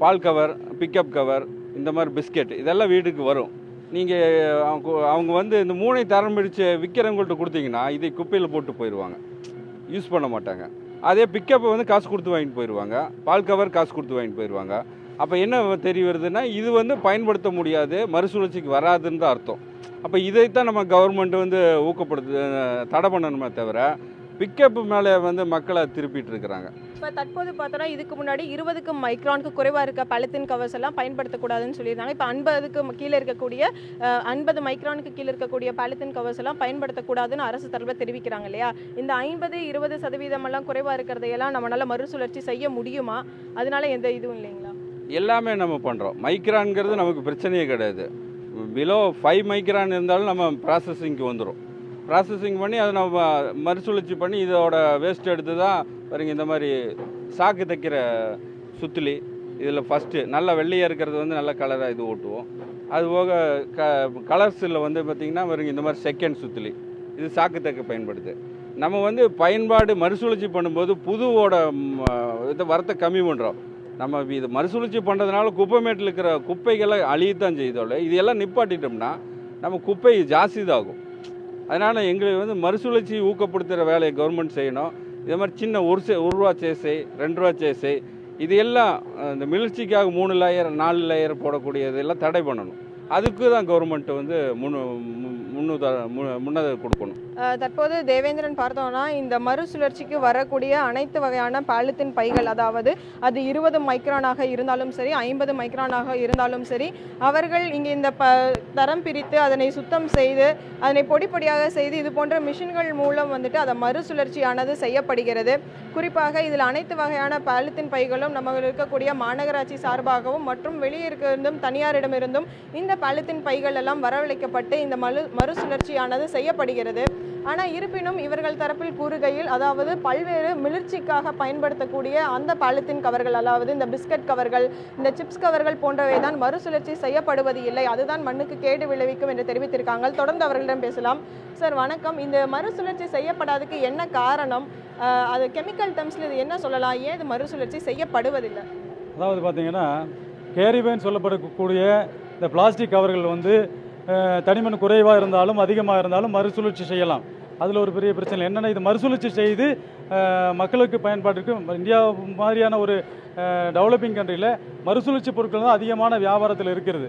பால் கவர், பிக்கப் கவர், இந்த மாதிரி பிஸ்கெட் இதெல்லாம் வீட்டுக்கு வரும். நீங்கள் அவங்க வந்து இந்த 3 தரம் பிடிச்சு விற்கிறவங்கள்ட்ட கொடுத்தீங்கன்னா இதை குப்பையில் போட்டு போயிடுவாங்க, யூஸ் பண்ண மாட்டாங்க. அதே பிக்கப்பை வந்து காசு கொடுத்து வாங்கிட்டு போயிடுவாங்க, பால் கவர் காசு கொடுத்து வாங்கிட்டு போயிடுவாங்க. அப்போ என்ன தெரிய வருதுன்னா இது வந்து பயன்படுத்த முடியாது, மறுசுழற்சிக்கு வராதுன்னு தான் அர்த்தம். அப்போ இதைத்தான் நம்ம கவர்மெண்ட் வந்து தடை பண்ணணுமே தவிர பிக்கப்பு மேலே வந்து மக்களை திருப்பிட்டு இருக்கிறாங்க. இப்போ தற்போது பார்த்தோன்னா இதுக்கு முன்னாடி 20 மைக்ரானுக்கு குறைவாக இருக்க பாலித்தீன் கவர்ஸ் எல்லாம் பயன்படுத்தக்கூடாதுன்னு சொல்லியிருந்தாங்க. இப்போ 50க்கு கீழே இருக்கக்கூடிய 50 மைக்ரானுக்கு கீழே இருக்கக்கூடிய பாலித்தீன் கவர்ஸ் எல்லாம் பயன்படுத்தக்கூடாதுன்னு அரசு தரப்பில் தெரிவிக்கிறாங்க இல்லையா? இந்த 50-20% எல்லாம் குறைவாக இருக்கிறதையெல்லாம் நம்மளால் மறுசுழற்சி செய்ய முடியுமா? அதனால எந்த இதுவும் இல்லைங்களா? எல்லாமே நம்ம பண்ணுறோம். மைக்ரான்ங்கிறது நமக்கு பிரச்சனையே கிடையாது. பிலோ 5 மைக்ரான் இருந்தாலும் நம்ம ப்ராசஸிங்க்கு வந்துடும். ப்ராசஸிங் பண்ணி அதை நம்ம மறுசுழற்சி பண்ணி இதோட வேஸ்ட் எடுத்து தான் பாருங்க இந்த மாதிரி சாக்கு தைக்கிற சுத்திலி. இதில் ஃபஸ்ட்டு நல்லா வெள்ளையாக இருக்கிறது வந்து நல்ல கலராக இது ஓட்டுவோம். அது போக கலர்ஸில் வந்து பார்த்திங்கன்னா பாருங்க இந்த மாதிரி செகண்ட் சுத்திலி, இது சாக்கு தைக்க பயன்படுது. நம்ம வந்து பயன்பாடு மறுசுழற்சி பண்ணும்போது புதுவோட இதை வரத்தை கம்மி பண்ணுறோம். நம்ம இது மறுசுழற்சி பண்ணுறதுனால குப்பைமேட்டில் இருக்கிற குப்பைகளை அழியத்தான் செய்தோட இதெல்லாம் நிப்பாட்டிட்டோம்னா நம்ம குப்பை ஜாஸ்தி தான் ஆகும். அதனால் எங்களுக்கு வந்து மறுசுழற்சி ஊக்கப்படுத்துகிற வேலையை கவர்மெண்ட் செய்யணும். இதே மாதிரி சின்ன ஒரு ரூபா சேஸை 2 ரூபா சேஸை இது எல்லாம் இந்த மிளர்ச்சிக்காக 3 லேயர் 4 லேயர் போடக்கூடியதெல்லாம் தடை பண்ணணும். அதுக்கு தான் கவர்மெண்ட் வந்து முன்னதை கொடுக்கணும். தற்போது தேவேந்திரன் பார்த்தோம்னா இந்த மறுசுழற்சிக்கு வரக்கூடிய அனைத்து வகையான பாலித்தீன் பைகள், அதாவது அது 20 மைக்ரானாக இருந்தாலும் சரி 50 மைக்ரானாக இருந்தாலும் சரி, அவர்கள் இங்கே இந்த தரம் பிரித்து அதனை சுத்தம் செய்து அதனை பொடி பொடியாக செய்து இது போன்ற மிஷின்கள் மூலம் வந்துட்டு அதை மறுசுழற்சியானது செய்யப்படுகிறது. குறிப்பாக இதில் அனைத்து வகையான பாலித்தீன் பைகளும் நம்ம இருக்கக்கூடிய மாநகராட்சி சார்பாகவும் மற்றும் வெளியே இருந்தும் தனியாரிடமிருந்தும் இந்த பாலித்தீன் பைகள் எல்லாம் வரவழைக்கப்பட்டு இந்த மறுசுழற்சியானது செய்யப்படுகிறது. ஆனால் இருப்பினும் இவர்கள் தரப்பில் கூறுகையில், அதாவது பல்வேறு மிளர்ச்சிக்காக பயன்படுத்தக்கூடிய அந்த பாலித்தீன் கவர்கள், அதாவது இந்த பிஸ்கட் கவர்கள், இந்த சிப்ஸ் கவர்கள் போன்றவை தான் மறுசுழற்சி செய்யப்படுவது இல்லை, அதுதான் மண்ணுக்கு கேடு விளைவிக்கும் என்று தெரிவித்திருக்காங்க. தொடர்ந்து அவர்களிடம் பேசலாம். சார் வணக்கம். இந்த மறுசுழற்சி செய்யப்படாததுக்கு என்ன காரணம்? அது கெமிக்கல் டர்ம்ஸில் இது என்ன சொல்லலாம்? ஏன் இது மறுசுழற்சி செய்யப்படுவதில்லை? அதாவது பார்த்தீங்கன்னா கேரிபேன் சொல்லப்படக்கூடிய இந்த பிளாஸ்டிக் கவர்கள் வந்து தனிமன் குறைவாக இருந்தாலும் அதிகமாக இருந்தாலும் மறுசுழற்சி செய்யலாம். அதில் ஒரு பெரிய பிரச்சனை என்னென்னா இது மறுசுழற்சி செய்து மக்களுக்கு பயன்பாட்டிற்கு இந்தியா மாதிரியான ஒரு டெவலப்பிங் கண்ட்ரியில் மறுசுழற்சி பொருட்கள் தான் அதிகமான வியாபாரத்தில் இருக்கிறது.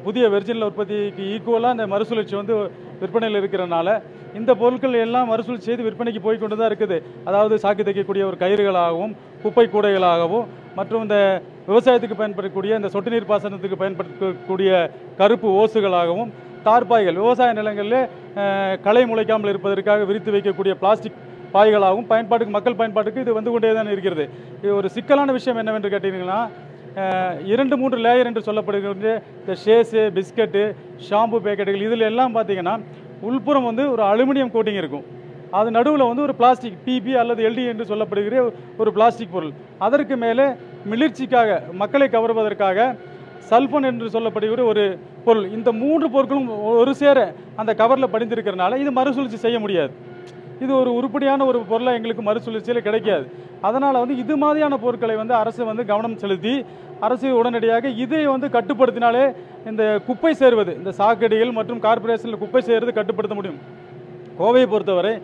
புதிய வெர்ஜினில் உற்பத்திக்கு ஈக்குவலாக இந்த மறுசுழற்சி வந்து விற்பனையில் இருக்கிறனால இந்த பொருட்கள் எல்லாம் மறுசுழற்சி செய்து விற்பனைக்கு போய் கொண்டு தான் இருக்குது. அதாவது சாக்கு தைக்கக்கூடிய ஒரு கயிறுகளாகவும் குப்பை கூடைகளாகவும் மற்றும் இந்த விவசாயத்துக்கு பயன்படக்கூடிய இந்த சொட்டு நீர் பாசனத்துக்கு பயன்படுத்தக்கூடிய கருப்பு ஓசுகளாகவும் தார்பாய்கள் விவசாய நிலங்களில் களை முளைக்காமல் இருப்பதற்காக விரித்து வைக்கக்கூடிய பிளாஸ்டிக் பாய்களாகவும் பயன்பாட்டுக்கு மக்கள் பயன்பாட்டுக்கு இது வந்து கொண்டே தான் இருக்கிறது. இது ஒரு சிக்கலான விஷயம் என்னவென்று கேட்டீங்கன்னா 2-3 லேயர் என்று சொல்லப்படுகின்ற இந்த ஷேஸு, பிஸ்கட்டு, ஷாம்பு பேக்கெட்டுகள் இதில் எல்லாம் பார்த்தீங்கன்னா உள்புறம் வந்து ஒரு அலுமினியம் கோட்டிங் இருக்கும். அது நடுவில் வந்து ஒரு பிளாஸ்டிக் பிபி அல்லது எல்டி என்று சொல்லப்படுகிற ஒரு பிளாஸ்டிக் பொருள். அதற்கு மேலே மிளிர்ச்சிக்காக மக்களை கவர்வதற்காக சல்ஃபன் என்று சொல்லப்படுகிற ஒரு பொருள். இந்த 3 பொருட்களும் ஒரு சேர அந்த கவரில் படிந்திருக்கிறதுனால இது மறுசுழற்சி செய்ய முடியாது. இது ஒரு உருப்படியான ஒரு பொருளை எங்களுக்கு மறுசுழற்சியில் கிடைக்காது. அதனால் வந்து இது மாதிரியான பொருட்களை வந்து அரசு வந்து கவனம் செலுத்தி அரசு உடனடியாக இதை வந்து கட்டுப்படுத்தினாலே இந்த குப்பை சேர்வது, இந்த சாக்கடைகள் மற்றும் கார்ப்பரேஷனில் குப்பை சேர்வது கட்டுப்படுத்த முடியும். கோவையை பொறுத்தவரை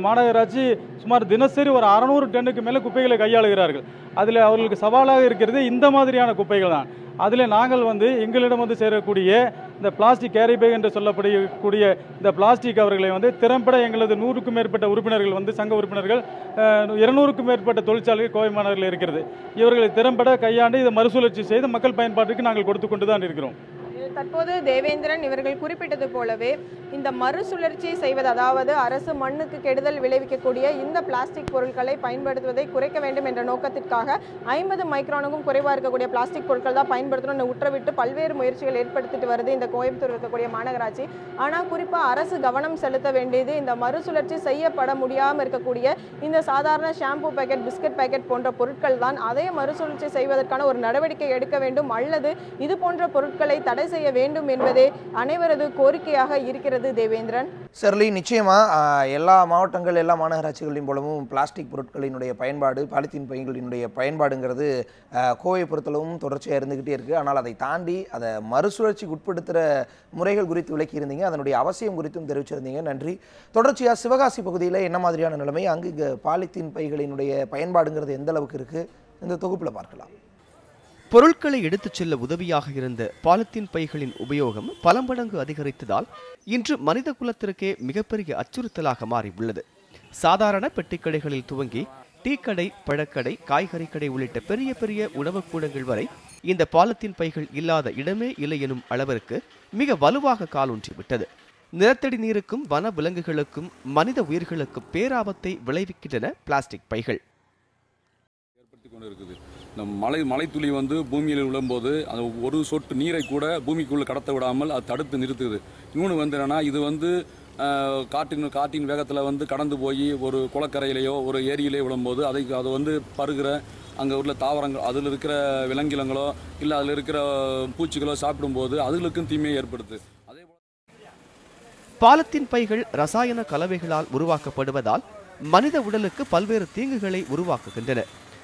மாநகராட்சி சுமார் தினசரி ஒரு 600 டன்னுக்கு மேலே குப்பைகளை கையாளுகிறார்கள். அதில் அவர்களுக்கு சவாலாக இருக்கிறது இந்த மாதிரியான குப்பைகள் தான். அதில் நாங்கள் வந்து எங்களிடம் வந்து சேரக்கூடிய இந்த பிளாஸ்டிக் கேரி பேக் என்று சொல்லப்படக்கூடிய இந்த பிளாஸ்டிக் கவர்களை வந்து திறம்பட எங்களது 100க்கும் மேற்பட்ட உறுப்பினர்கள் வந்து சங்க உறுப்பினர்கள் 200க்கும் மேற்பட்ட தொழிற்சாலைகள் கோவை மாநகரில் இருக்கிறது. இவர்களை திறம்பட கையாண்டு இதை மறுசுழற்சி செய்து மக்கள் பயன்பாட்டுக்கு நாங்கள் கொடுத்து கொண்டு தான் இருக்கிறோம். தற்போது தேவேந்திரன் இவர்கள் குறிப்பிட்டது போலவே இந்த மறுசுழற்சி செய்வது, அதாவது அரசு மண்ணுக்கு கெடுதல் விளைவிக்கக்கூடிய இந்த பிளாஸ்டிக் பொருட்களை பயன்படுத்துவதை குறைக்க வேண்டும் என்ற நோக்கத்திற்காக 50 மைக்ரானுக்கும் குறைவாக இருக்கக்கூடிய பிளாஸ்டிக் பொருட்கள் தான் பயன்படுத்தணும்னு உத்தரவிட்டு பல்வேறு முயற்சிகள் ஏற்படுத்திட்டு வருது இந்த கோயம்புத்தூர் இருக்கக்கூடிய மாநகராட்சி. ஆனால் குறிப்பாக அரசு கவனம் செலுத்த வேண்டியது இந்த மறுசுழற்சி செய்யப்பட முடியாமல் இருக்கக்கூடிய இந்த சாதாரண ஷாம்பு பேக்கெட், பிஸ்கட் பேக்கெட் போன்ற பொருட்கள் தான். அதை மறுசுழற்சி செய்வதற்கான ஒரு நடவடிக்கை எடுக்க வேண்டும் அல்லது இது போன்ற பொருட்களை தடை செய்ய வேண்டும் என்பதே அனைவரது கோரிக்கையாக இருக்கிறது. தேவேந்திரன். சர்லி, நிச்சயமா எல்லா மாவட்டங்கள் எல்லா மாநகராட்சிகளையும் போலவும் பிளாஸ்டிக் பொருட்களினுடைய பயன்பாடு, பாலித்தீன் பைகளினுடைய பயன்பாடுங்கிறது கோவை பொறுத்தளவும் தொடர்ச்சியாக இருந்துகிட்டே இருக்குது. ஆனால் அதை தாண்டி அதை மறுசுழற்சிக்கு உட்படுத்துகிற முறைகள் குறித்து விளக்கியிருந்தீங்க, அதனுடைய அவசியம் குறித்தும் தெரிவிச்சிருந்தீங்க. நன்றி. தொடர்ச்சியாக சிவகாசி பகுதியில் என்ன மாதிரியான நிலைமை, அங்கு இங்கே பாலித்தீன் பைகளினுடைய பயன்பாடுங்கிறது எந்த அளவுக்கு இருக்குது, இந்த தொகுப்பில் பார்க்கலாம். பொருட்களை எடுத்துச் செல்ல உதவியாக இருந்த பாலித்தீன் பைகளின் உபயோகம் பல மடங்கு அதிகரித்ததால் இன்று மனித குலத்திற்கே மிகப்பெரிய அச்சுறுத்தலாக மாறியுள்ளது. சாதாரண பெட்டிக்கடைகளில் துவங்கி டீக்கடை, பழக்கடை, காய்கறி கடை உள்ளிட்ட பெரிய பெரிய உணவுக்கூடங்கள் வரை இந்த பாலித்தீன் பைகள் இல்லாத இடமே இல்லை எனும் அளவிற்கு மிக வலுவாக காலூன்றிவிட்டது. நிலத்தடி நீருக்கும் வன விலங்குகளுக்கும் மனித உயிர்களுக்கும் பேராபத்தை விளைவிக்கின்றன பிளாஸ்டிக் பைகள். மழை துளி வந்து பூமியில் விழும்போது அது ஒரு சொட்டு நீரை கூட பூமிக்குள்ளே கடத்த விடாமல் அது தடுத்து நிறுத்துது. இன்னொன்று வந்து என்னன்னா, இது வந்து காட்டின் வேகத்தில் வந்து கடந்து போய் ஒரு குளக்கரையிலேயோ ஒரு ஏரியிலே விழும்போது அதை வந்து பருகிற அங்கே உள்ள தாவரங்கள், அதில் இருக்கிற விலங்கினங்களோ இல்லை அதில் இருக்கிற பூச்சிகளோ சாப்பிடும்போது அதுகளுக்கும் தீமையை ஏற்படுத்து. பாலித்தீன் பைகள் ரசாயன கலவைகளால் உருவாக்கப்படுவதால் மனித உடலுக்கு பல்வேறு தீங்குகளை உருவாக்குகின்றன.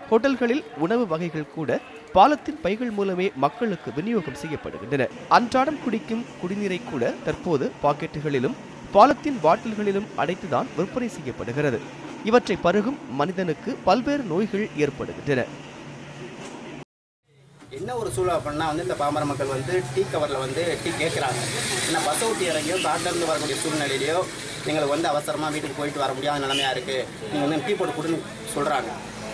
ஹோட்டல்களில் உணவு வகைகள் கூட பாலித்தீன் பைகள் மூலமே மக்களுக்கு விநியோகம் செய்யப்படுகின்றன. அன்றாடம் குடிக்கும் குடிநீரை கூட தற்போது பாக்கெட்டுகளிலும் பாலித்தீன் பாட்டில்களிலும் அடைத்துதான் விற்பனை செய்யப்படுகிறது. இவற்றை பருகும் மனிதனுக்கு பல்வேறு நோய்கள் ஏற்படுகின்றன. என்ன ஒரு சூழல் அப்படின்னா வந்து இந்த பாமர மக்கள் வந்து டீ கவரில் வந்து டீ கேட்குறாங்க. ஏன்னா பஸ் ஊட்டி இறங்கியோ காட்டிலேருந்து வரக்கூடிய சூழ்நிலையிலையோ எங்களுக்கு வந்து அவசரமாக வீட்டுக்கு போயிட்டு வர முடியாத நிலைமையாக இருக்குது, நீங்கள் வந்து டீ போட்டு கொடுன்னு சொல்கிறாங்க.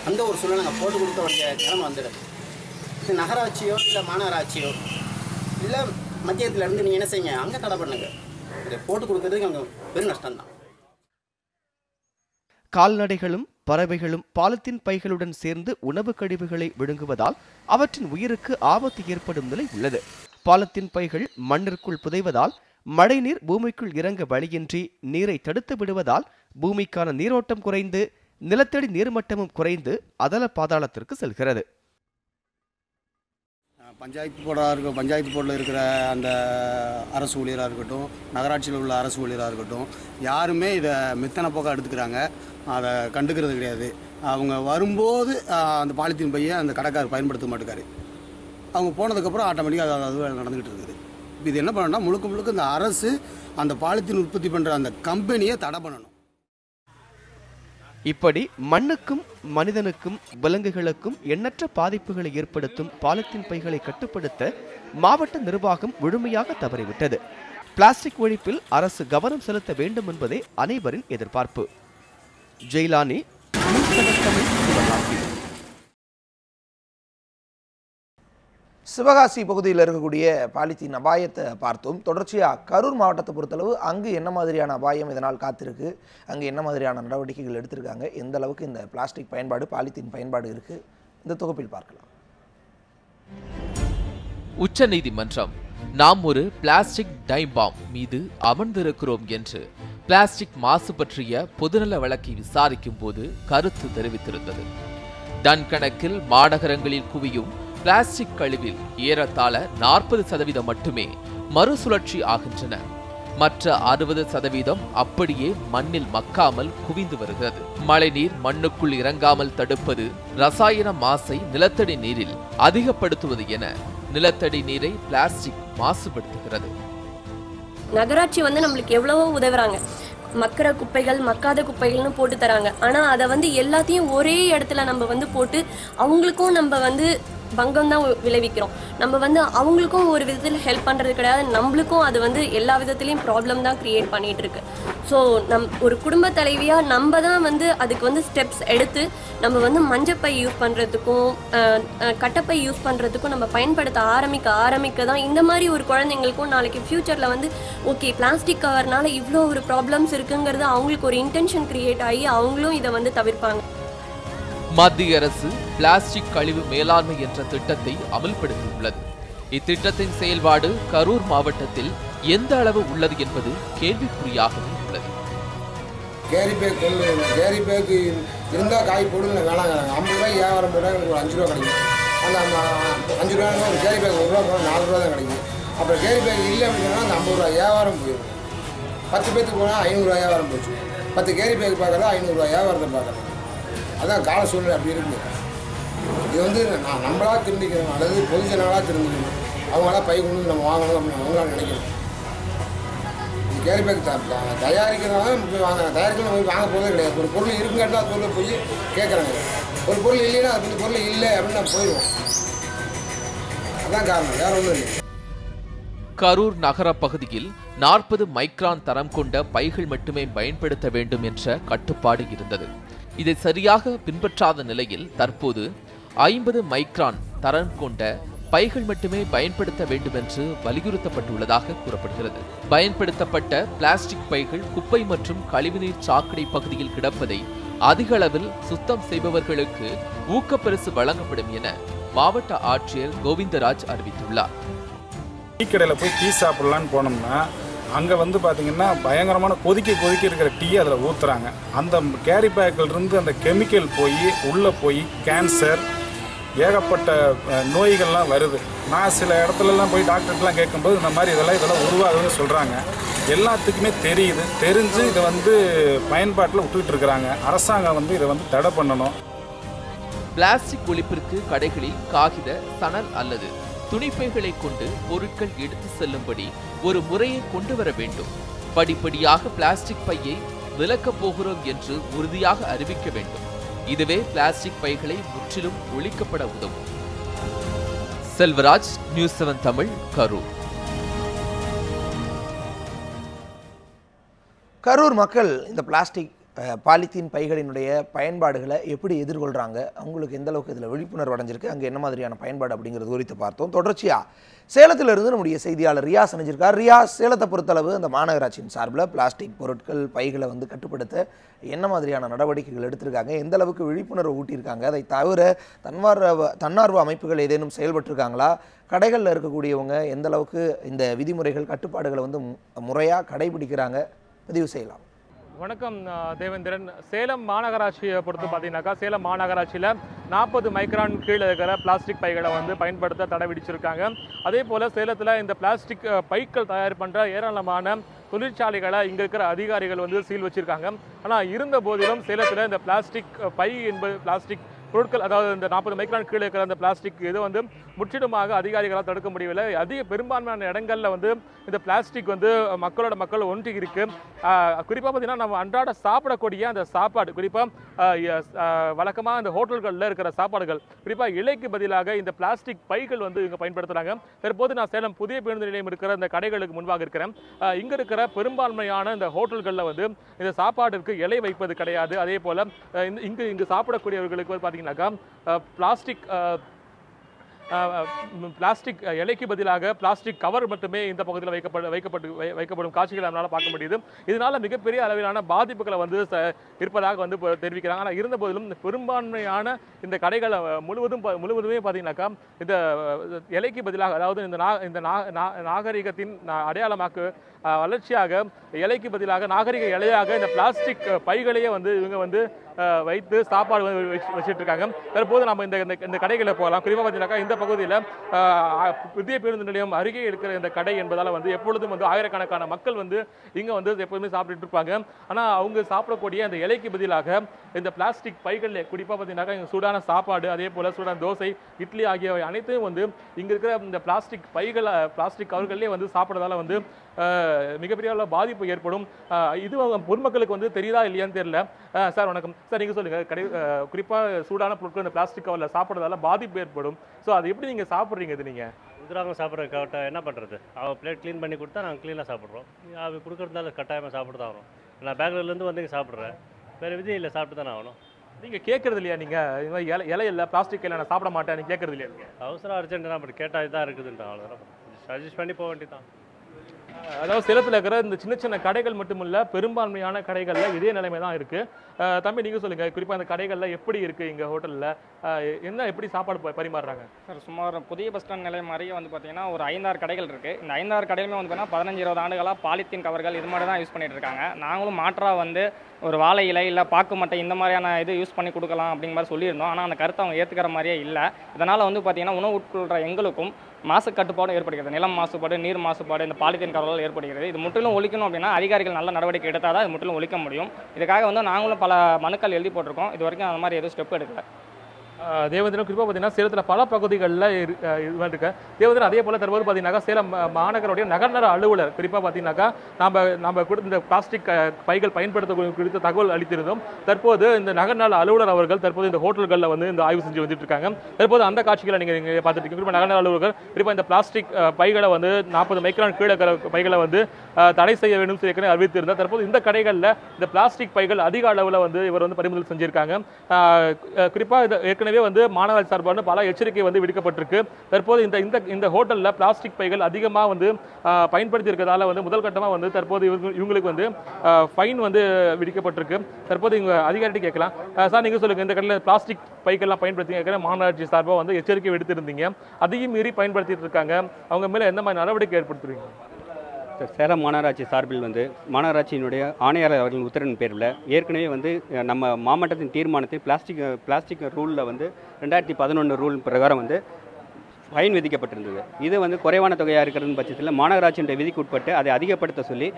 அந்த ஒரு சூழ்நிலை நாங்கள் போட்டு கொடுக்க வேண்டிய நிலைமை வந்துடுது. இது நகராட்சியோ இல்லை மாநகராட்சியோ இல்லை மத்தியத்திலேருந்து நீங்கள் என்ன செய்யுங்க, அங்கே தடை பண்ணுங்க. இதை போட்டு கொடுக்கறதுக்கு அங்கே பெரும் நஷ்டம்தான். கால்நடைகளும் பறவைகளும் பாலித்தீன் பைகளுடன் சேர்ந்து உணவு கழிவுகளை விழுங்குவதால் அவற்றின் உயிருக்கு ஆபத்து ஏற்படும் நிலை உள்ளது. பாலித்தீன் பைகள் மண்ணிற்குள் புதைவதால் மழைநீர் பூமிக்குள் இறங்க வழியின்றி நீரை தடுத்து விடுவதால் பூமிக்கான நீரோட்டம் குறைந்து நிலத்தடி நீர்மட்டமும் குறைந்து அதல பாதாளத்திற்கு செல்கிறது. பஞ்சாயத்து போர்டில் இருக்கிற அந்த அரசு ஊழியராக இருக்கட்டும், நகராட்சியில் உள்ள அரசு ஊழியராக இருக்கட்டும், யாருமே இதை மித்தனை போக்காக எடுத்துக்கிறாங்க, அதை கண்டுக்கிறது கிடையாது. அவங்க வரும்போது அந்த பாலித்தீன் பையை அந்த கடைக்காரர் பயன்படுத்த மாட்டேங்காரு. அவங்க போனதுக்கப்புறம் ஆட்டோமேட்டிக்காக அது நடந்துக்கிட்டு இருக்குது. இப்போ இது என்ன பண்ணணும்னா, முழுக்க முழுக்க இந்த அரசு அந்த பாலித்தீன் உற்பத்தி பண்ணுற அந்த கம்பெனியை தடை பண்ணணும். இப்படி மண்ணுக்கும் மனிதனுக்கும் விலங்குகளுக்கும் எண்ணற்ற பாதிப்புகளை ஏற்படுத்தும் பாலித்தீன் பைகளை கட்டுப்படுத்த மாவட்ட நிர்வாகம் முழுமையாக தவறிவிட்டது. பிளாஸ்டிக் ஒழிப்பில் அரசு கவனம் செலுத்த வேண்டும் என்பதே அனைவரின் எதிர்பார்ப்பு. ஜெயிலானி, சிவகாசி பகுதியில் இருக்கக்கூடிய பாலித்தீன் அபாயத்தை பார்த்தோம். தொடர்ச்சியாக கரூர் மாவட்டத்தை பொறுத்தளவு அங்கு என்ன மாதிரியான அபாயம் இதனால் காத்திருக்கு, அங்கு என்ன மாதிரியான நடவடிக்கைகள் எடுத்திருக்காங்க, எந்த அளவுக்கு இந்த பிளாஸ்டிக் பயன்பாடு பாலித்தீன் பயன்பாடு இருக்குது, இந்த தொகுப்பில் பார்க்கலாம். உச்சநீதிமன்றம் நாம் ஒரு பிளாஸ்டிக் டைம் பாம் மீது அமர்ந்திருக்கிறோம் என்று பிளாஸ்டிக் மாசு பற்றிய பொதுநல வழக்கை விசாரிக்கும் போது கருத்து தெரிவித்திருந்தது. டன் கணக்கில் மாநகரங்களில் குவியும் பிளாஸ்டிக் கழிவில் ஏறத்தாழ 40% மட்டுமே மறுசுழற்சி ஆகின்றன. மற்ற 60% அப்படியே மண்ணில் மக்காமல் குவிந்து வருகிறது. மழைநீர் மண்ணுக்குள் இறங்காமல் தடுப்பது, ரசாயன மாசை நிலத்தடி நீரில் அதிகப்படுத்துவது என நிலத்தடி நீரை பிளாஸ்டிக் மாசுபடுத்துகிறது. நகராட்சி நம்மளுக்கு எவ்வளவோ உதவுறாங்க. மக்கிற குப்பைகள் மக்காத குப்பைகள்னு போட்டு தராங்க. ஆனா அதை எல்லாத்தையும் ஒரே இடத்துல நம்ம போட்டு அவங்களுக்கும் நம்ம பங்கம் தான் விளைவிக்கிறோம். நம்ம அவங்களுக்கும் ஒரு விதத்தில் ஹெல்ப் பண்ணுறது கிடையாது, நம்மளுக்கும் அது எல்லா விதத்துலேயும் ப்ராப்ளம் தான் க்ரியேட் பண்ணிகிட்டு இருக்கு. ஸோ ஒரு குடும்ப தலைவியாக நம்ம தான் அதுக்கு ஸ்டெப்ஸ் எடுத்து நம்ம மஞ்சப்பை யூஸ் பண்ணுறதுக்கும் கட்டப்பை யூஸ் பண்ணுறதுக்கும் நம்ம பயன்படுத்த ஆரம்பிக்க தான் இந்த மாதிரி ஒரு குழந்தைங்களுக்கும் நாளைக்கு ஃப்யூச்சரில் ஓகே பிளாஸ்டிக் கவர்னால இவ்வளோ ஒரு ப்ராப்ளம்ஸ் இருக்குங்கிறது அவங்களுக்கு ஒரு இன்டென்ஷன் க்ரியேட் ஆகி அவங்களும் இதை தவிர்ப்பாங்க. மத்திய அரசு பிளாஸ்டிக் கழிவு மேலாண்மை என்ற திட்டத்தை அமல்படுத்தியுள்ளது. இத்திட்டத்தின் செயல்பாடு கரூர் மாவட்டத்தில் எந்த அளவு உள்ளது என்பது கேள்விக்குறியாகவே உள்ளது. கேரி பேக் இருந்தால் காய் போடுங்க வேணாங்க, 50 ரூபாய் வியாபாரம் போட்டால் எனக்கு ஒரு 5 ரூபா கிடைக்கும். அந்த 5 ரூபா ஒரு கேரி பேக் 1 ரூபா போனால் 4 ரூபா தான் கிடைக்கும். அப்புறம் கேரி பேக் இல்லை அப்படின்னா அந்த 50 ரூபா வியாபாரம் போயிடும். 10 பேத்துக்கு போனால் 500 ரூபா வியாபாரம் போச்சு. 10 கேரி பேக் பார்க்குறதா 500 ரூபா வியாபாரத்தை பார்க்குறேன். அதான் கால சூழ்நிலை அப்படி இருக்குது. இது நான் நம்மளாக திருந்திக்கணும் அல்லது பொதுஜனங்களாக திருந்திக்கணும். அவங்களாம் பை கொண்டு நம்ம வாங்கணும் அப்படின்னு அவங்களாம் நினைக்கணும். இது கேரி பேக் தயாரிக்கிறதால போய் வாங்க, தயாரிக்கலாம் போய் வாங்க போகிறதே கிடையாது. ஒரு பொருள் இருக்குங்கிறதா அது பொருளை போய் கேட்குறாங்க. ஒரு பொருள் இல்லைன்னா அது இந்த பொருள் இல்லை அப்படின்னு நான் போயிடுவோம். அதான் காரணம், வேற ஒன்றும் இல்லை. கரூர் நகர பகுதியில் 40 மைக்ரான் தரம் கொண்ட பைகள் மட்டுமே பயன்படுத்த வேண்டும் என்ற கட்டுப்பாடு இருந்தது. இதை சரியாக பின்பற்றாத நிலையில் தற்போது 50 மைக்ரான் தரம் கொண்ட பைகள் மட்டுமே பயன்படுத்த வேண்டும் என்று வலியுறுத்தப்பட்டுள்ளதாக கூறப்படுகிறது. பயன்படுத்தப்பட்ட பிளாஸ்டிக் பைகள் குப்பை மற்றும் கழிவுநீர் சாக்கடை பகுதியில் கிடப்பதை அதிக அளவில் சுத்தம் செய்பவர்களுக்கு ஊக்கப்பரிசு வழங்கப்படும் என மாவட்ட ஆட்சியர் கோவிந்தராஜ் அறிவித்துள்ளார். டீ கடையில் போய் டீ சாப்பிடலான்னு போனோம்னா அங்கே பார்த்தீங்கன்னா பயங்கரமான கொதிக்க இருக்கிற டீ அதில் ஊற்றுறாங்க. அந்த கேரி பேக்கிலிருந்து அந்த கெமிக்கல் போய் உள்ளே போய் கேன்சர் ஏகப்பட்ட நோய்கள்லாம் வருது. நான் சில இடத்துலலாம் போய் டாக்டர்லாம் கேட்கும்போது இந்த மாதிரி இதெல்லாம் உருவாகுதுன்னு சொல்கிறாங்க. எல்லாத்துக்குமே தெரியுது, தெரிஞ்சு இதை பயன்பாட்டில் விட்டுக்கிட்டு இருக்கிறாங்க. அரசாங்கம் இதை தடை பண்ணணும். பிளாஸ்டிக் ஒழிப்பிற்கு கடைகளில் காகித, சணல் அல்லது துணிப்பைகளை கொண்டு பொருட்கள் எடுத்து செல்லும்படி ஒரு முறையை கொண்டு வர வேண்டும். படிப்படியாக பிளாஸ்டிக் பையை விலக்கப் போகிறோம் என்று உறுதியாக அறிவிக்க வேண்டும். இதுவே பிளாஸ்டிக் பைகளை முற்றிலும் ஒழிக்கப்பட உதவும். செல்வராஜ், நியூஸ் 7 தமிழ், கரூர். கரூர் மக்கள் இந்த பிளாஸ்டிக் பாலித்தீன் பைகளினுடைய பயன்பாடுகளை எப்படி எதிர்கொள்கிறாங்க, அவங்களுக்கு எந்த அளவுக்கு இதில் விழிப்புணர்வு அடைஞ்சிருக்கு, அங்கே என்ன மாதிரியான பயன்பாடு அப்படிங்கிறது குறித்து பார்த்தோம். தொடர்ச்சியாக சேலத்திலிருந்து நம்முடைய செய்தியாளர் ரியாஸ் அணிஞ்சிருக்கார். ரியாஸ், சேலத்தை பொறுத்தளவு அந்த மாநகராட்சியின் சார்பில் பிளாஸ்டிக் பொருட்கள் பைகளை கட்டுப்படுத்த என்ன மாதிரியான நடவடிக்கைகள் எடுத்திருக்காங்க, எந்த அளவுக்கு விழிப்புணர்வு ஊட்டியிருக்காங்க, அதை தவிர தன்னார்வ அமைப்புகள் ஏதேனும் செயல்பட்டிருக்காங்களா, கடைகளில் இருக்கக்கூடியவங்க எந்த அளவுக்கு இந்த விதிமுறைகள் கட்டுப்பாடுகளை முறையாக கடைபிடிக்கிறாங்க, பதிவு செய்யலாம். வணக்கம் தேவேந்திரன். சேலம் மாநகராட்சியை பொறுத்து பார்த்தீங்கன்னாக்கா சேலம் மாநகராட்சியில் 40 மைக்ரான் கீழே இருக்கிற பிளாஸ்டிக் பைகளை பயன்படுத்த தடை விதிச்சிருக்காங்க. அதே போல் சேலத்தில் இந்த பிளாஸ்டிக் பைக்கள் தயார் பண்ணுற ஏராளமான தொழிற்சாலைகளை இங்கே இருக்கிற அதிகாரிகள் சீல் வச்சுருக்காங்க. ஆனால் இருந்த போதிலும் சேலத்தில் இந்த பிளாஸ்டிக் பை என்பது பிளாஸ்டிக் பொருட்கள், அதாவது இந்த 40 மைக்ரான் கீழே இருக்கிற அந்த பிளாஸ்டிக் இது முற்றிலுமாக அதிகாரிகளால் தடுக்க முடியவில்லை. பெரும்பான்மையான இடங்களில் இந்த பிளாஸ்டிக் மக்கள் ஒன்றி இருக்கு. குறிப்பாக பார்த்தீங்கன்னா நம்ம அன்றாட சாப்பிடக்கூடிய அந்த சாப்பாடு, குறிப்பாக வழக்கமாக இந்த ஹோட்டல்களில் இருக்கிற சாப்பாடுகள், குறிப்பாக இலைக்கு பதிலாக இந்த பிளாஸ்டிக் பைகள் இங்கே பயன்படுத்துகிறாங்க. தற்போது நான் சேலம் புதிய பேருந்து நிலையம் இருக்கிற இந்த கடைகளுக்கு முன்பாக இருக்கிறேன். இங்கே இருக்கிற பெரும்பான்மையான இந்த ஹோட்டல்களில் இந்த சாப்பாட்டிற்கு இலை வைப்பது கிடையாது. அதே போல் இங்கு சாப்பிடக்கூடியவர்களுக்கு பார்த்தீங்கன்னாக்கா பிளாஸ்டிக் பிளாஸ்டிக் இலைக்கு பதிலாக பிளாஸ்டிக் கவர் மட்டுமே இந்த பகுதியில் வைக்கப்படும் காட்சிகளை நம்மளால் பார்க்க முடியுது. இதனால மிகப்பெரிய அளவிலான பாதிப்புகளை வந்து இருப்பதாக வந்து தெரிவிக்கிறாங்க. ஆனால் இருந்த போதிலும் பெரும்பான்மையான இந்த கடைகளை முழுவதுமே பார்த்தீங்கன்னாக்கா இந்த இலைக்கு பதிலாக, அதாவது இந்த நாகரிகத்தின் அடையாளமாக்கு வளர்ச்சியாக இலைக்கு பதிலாக நாகரிக இலையாக இந்த பிளாஸ்டிக் பைகளையே வந்து இவங்க வந்து வைத்து சாப்பாடு வச்சுட்டு இருக்காங்க. தற்போது நம்ம இந்த கடைகளை போகலாம். குறிப்பாக பார்த்தீங்கன்னாக்கா இந்த பகுதியில் புதிய பேருந்து நிலையம் அருகே இருக்கிற இந்த கடை என்பதால் வந்து எப்பொழுதும் வந்து ஆயிரக்கணக்கான மக்கள் வந்து இங்கே வந்து எப்போதுமே சாப்பிட்டுட்டு இருப்பாங்க. ஆனால் அவங்க சாப்பிடக்கூடிய அந்த இலைக்கு பதிலாக இந்த பிளாஸ்டிக் பைகளில் குறிப்பாக பார்த்தீங்கன்னாக்கா இங்கே சூடான சாப்பாடு, அதே போல் சூடான தோசை, இட்லி ஆகியவை அனைத்தையும் வந்து இங்கே இருக்கிற இந்த பிளாஸ்டிக் கவர்கள்லேயே வந்து சாப்பிட்றதால வந்து மிகப்பெரிய அளவில் பாதிப்பு ஏற்படும். இது பொதுமக்களுக்கு வந்து தெரியுதா இல்லையான்னு தெரியல. சார் வணக்கம். சார் நீங்கள் சொல்லுங்கள், குறிப்பாக சூடான பொருட்கள் இந்த பிளாஸ்டிக் கவரில் சாப்பிட்றதால பாதிப்பு ஏற்படும். ஸோ அது எப்படி நீங்கள் சாப்பிட்றீங்க? இது நீங்கள் உதிராங்க சாப்பிட்ற கரெக்டாக என்ன பண்ணுறது? அவள் பிளேட் க்ளீன் பண்ணி கொடுத்தா நாங்கள் க்ளீனாக சாப்பிட்றோம். அவள் கொடுக்குறதுனால கட்டாயமாக சாப்பிட்டு தான் ஆகணும். நான் பெங்களூர்லேருந்து வந்து இங்கே சாப்பிட்றேன், வேறு விஜய் இல்லை, சாப்பிட்டு தானே ஆகணும். நீங்கள் கேட்குறது இல்லையா? நீங்கள் இது மாதிரி இலை இல்லை, பிளாஸ்டிக் இல்லை, நான் சாப்பிட மாட்டேன், நீங்கள் கேட்குறது இல்லையா? நீங்கள் அவசரம் அர்ஜென்ட்னா அப்படி கேட்டால் இதுதான் இருக்குதுன்ட்டு அவ்வளோதான், சஜஸ்ட் பண்ணி போக வேண்டியதான். அதாவது சேலத்தில் இருக்கிற இந்த சின்ன சின்ன கடைகள் மட்டுமில்ல, பெரும்பான்மையான கடைகளில் இதே நிலைமை தான் இருக்குது. தம்பி நீங்கள் சொல்லுங்கள், குறிப்பாக அந்த கடைகளில் எப்படி இருக்குது இங்கே ஹோட்டலில் என்ன எப்படி சாப்பாடு பரிமாறுறாங்க? சார் சுமார் புதிய பஸ் ஸ்டாண்ட் நிலையம் மாதிரியே வந்து பார்த்தீங்கன்னா ஒரு 5-6 கடைகள் இருக்குது. இந்த 5-6 கடைகளுமே வந்து பார்த்தீங்கன்னா 15-20 ஆண்டுகளாக பாலித்தீன் கவர்கள் இது மாதிரி தான் யூஸ் பண்ணிட்டு இருக்காங்க. நாங்களும் மாற்றாக வந்து ஒரு வாழை இலை இல்லை பாக்கு மட்டை இந்த மாதிரியான இது யூஸ் பண்ணி கொடுக்கலாம் அப்படிங்கிற மாதிரி சொல்லியிருந்தோம். ஆனால் அந்த கருத்தை அவங்க ஏற்றுக்கிற மாதிரியே இல்லை. இதனால் வந்து பார்த்தீங்கன்னா உணவு உட்கொள்கிற எங்களுக்கும் மாசு கட்டுப்பாடும் ஏற்படுகிறது. நிலம் மாசுபாடு, நீர் மாசுபாடு இந்த பாலித்தீன் கவர்கள் ஏற்படுகிறது. இது முற்றிலும் ஒழிக்கணும் அப்படின்னா அதிகாரிகள் நல்ல நடவடிக்கை எடுத்தால் தான் இது முற்றிலும் ஒழிக்க முடியும். இதுக்காக வந்து நாங்களும் பல மனுக்கள் எழுதி போட்டிருக்கோம். இது வரைக்கும் அந்த மாதிரி எதுவும் ஸ்டெப் எடுக்கல. தேவேந்திரன் குறிப்பாக பார்த்தீங்கன்னா சேலத்தில் பல பகுதிகளில் இது இருக்கு. தேவேந்திரன் அதே போல் தற்போது பார்த்தீங்கன்னாக்கா சேலம் மாநகருடைய நகர்நர அலுவலர் குறிப்பாக பார்த்தீங்கன்னாக்கா நம்ம இந்த பிளாஸ்டிக் பைகள் பயன்படுத்த குறித்த தகவல் அளித்திருந்தோம். தற்போது இந்த நகர்நல அலுவலர் அவர்கள் தற்போது இந்த ஹோட்டல்களில் வந்து இந்த ஆய்வு செஞ்சு வந்துட்டு இருக்காங்க. தற்போது அந்த காட்சிகளை நீங்கள் இங்கே பார்த்துட்டு இருக்கீங்க. குறிப்பாக நகர்நல அலுவலர்கள் குறிப்பாக இந்த பிளாஸ்டிக் பைகளை வந்து 40 மைக்ரான் கீழே பைகளை வந்து தடை செய்ய வேண்டும் ஏற்கனவே அறிவித்திருந்தார். தற்போது இந்த கடைகளில் இந்த பிளாஸ்டிக் பைகள் அதிக அளவில் வந்து இவர் வந்து பறிமுதல் செஞ்சிருக்காங்க. குறிப்பாக ஏற்கனவே வந்து மாநகராட்சி சார்பான பல எச்சரிக்கை வந்து விடுக்கப்பட்டிருக்கு. தற்போது இந்த ஹோட்டலில் பிளாஸ்டிக் பைகள் அதிகமாக வந்து பயன்படுத்தி இருக்கிறதால வந்து முதல் கட்டமாக வந்து தற்போது இவங்களுக்கு வந்து ஃபைன் வந்து விதிக்கப்பட்டிருக்கு. தற்போது இவங்க அதிகாரிட்டு கேட்கலாம். சார் நீங்கள் சொல்லுங்கள், இந்த கடையில் பிளாஸ்டிக் பைக்கெல்லாம் பயன்படுத்தி மாநகராட்சி சார்பாக வந்து எச்சரிக்கை விடுத்திருந்தீங்க, அதையும் மீறி பயன்படுத்திட்டு இருக்காங்க, அவங்க மேலே எந்த மாதிரி நடவடிக்கை ஏற்படுத்துறீங்க? சேலம் மாநகராட்சி சார்பில் வந்து மாநகராட்சியினுடைய ஆணையாளர் அவர்களின் உத்தரவின் பேரில் ஏற்கனவே வந்து நம்ம மாவட்டத்தின் தீர்மானத்தில் பிளாஸ்டிக் ரூலில் வந்து 2011 ரூல் பிரகாரம் வந்து ஃபைன் விதிக்கப்பட்டிருந்தது. இது வந்து குறைவான தொகையாக இருக்கிறது பட்சத்தில் மாநகராட்சியினுடைய விதிக்கு உட்பட்டு அதை அதிகப்படுத்த சொல்லி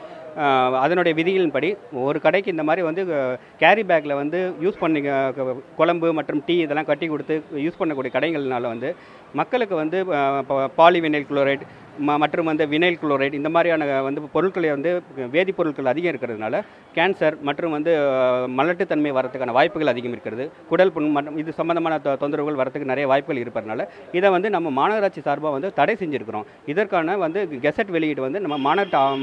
அதனுடைய விதிகளின்படி ஒரு கடைக்கு இந்த மாதிரி வந்து கேரி பேக்கில் வந்து யூஸ் பண்ணி குழம்பு மற்றும் டீ இதெல்லாம் கட்டி கொடுத்து யூஸ் பண்ணக்கூடிய கடைகள்னால வந்து மக்களுக்கு வந்து பாலிவினைல் குளோரைட் மற்றும் வந்து வினைல் குளோரைட் இந்த மாதிரியான வந்து பொருட்களை வந்து வேதிப்பொருட்கள் அதிகம் இருக்கிறதுனால கேன்சர் மற்றும் வந்து மலட்டுத்தன்மை வரதுக்கான வாய்ப்புகள் அதிகம் இருக்கிறது. குடல் புண் மற்றும் இது சம்பந்தமான தொந்தரவுகள் வரதுக்கு நிறைய வாய்ப்புகள் இருப்பதனால இதை வந்து நம்ம மாநகராட்சி சார்பாக வந்து தடை செஞ்சுருக்கிறோம். இதற்கான வந்து கெசட் வெளியீடு வந்து நம்ம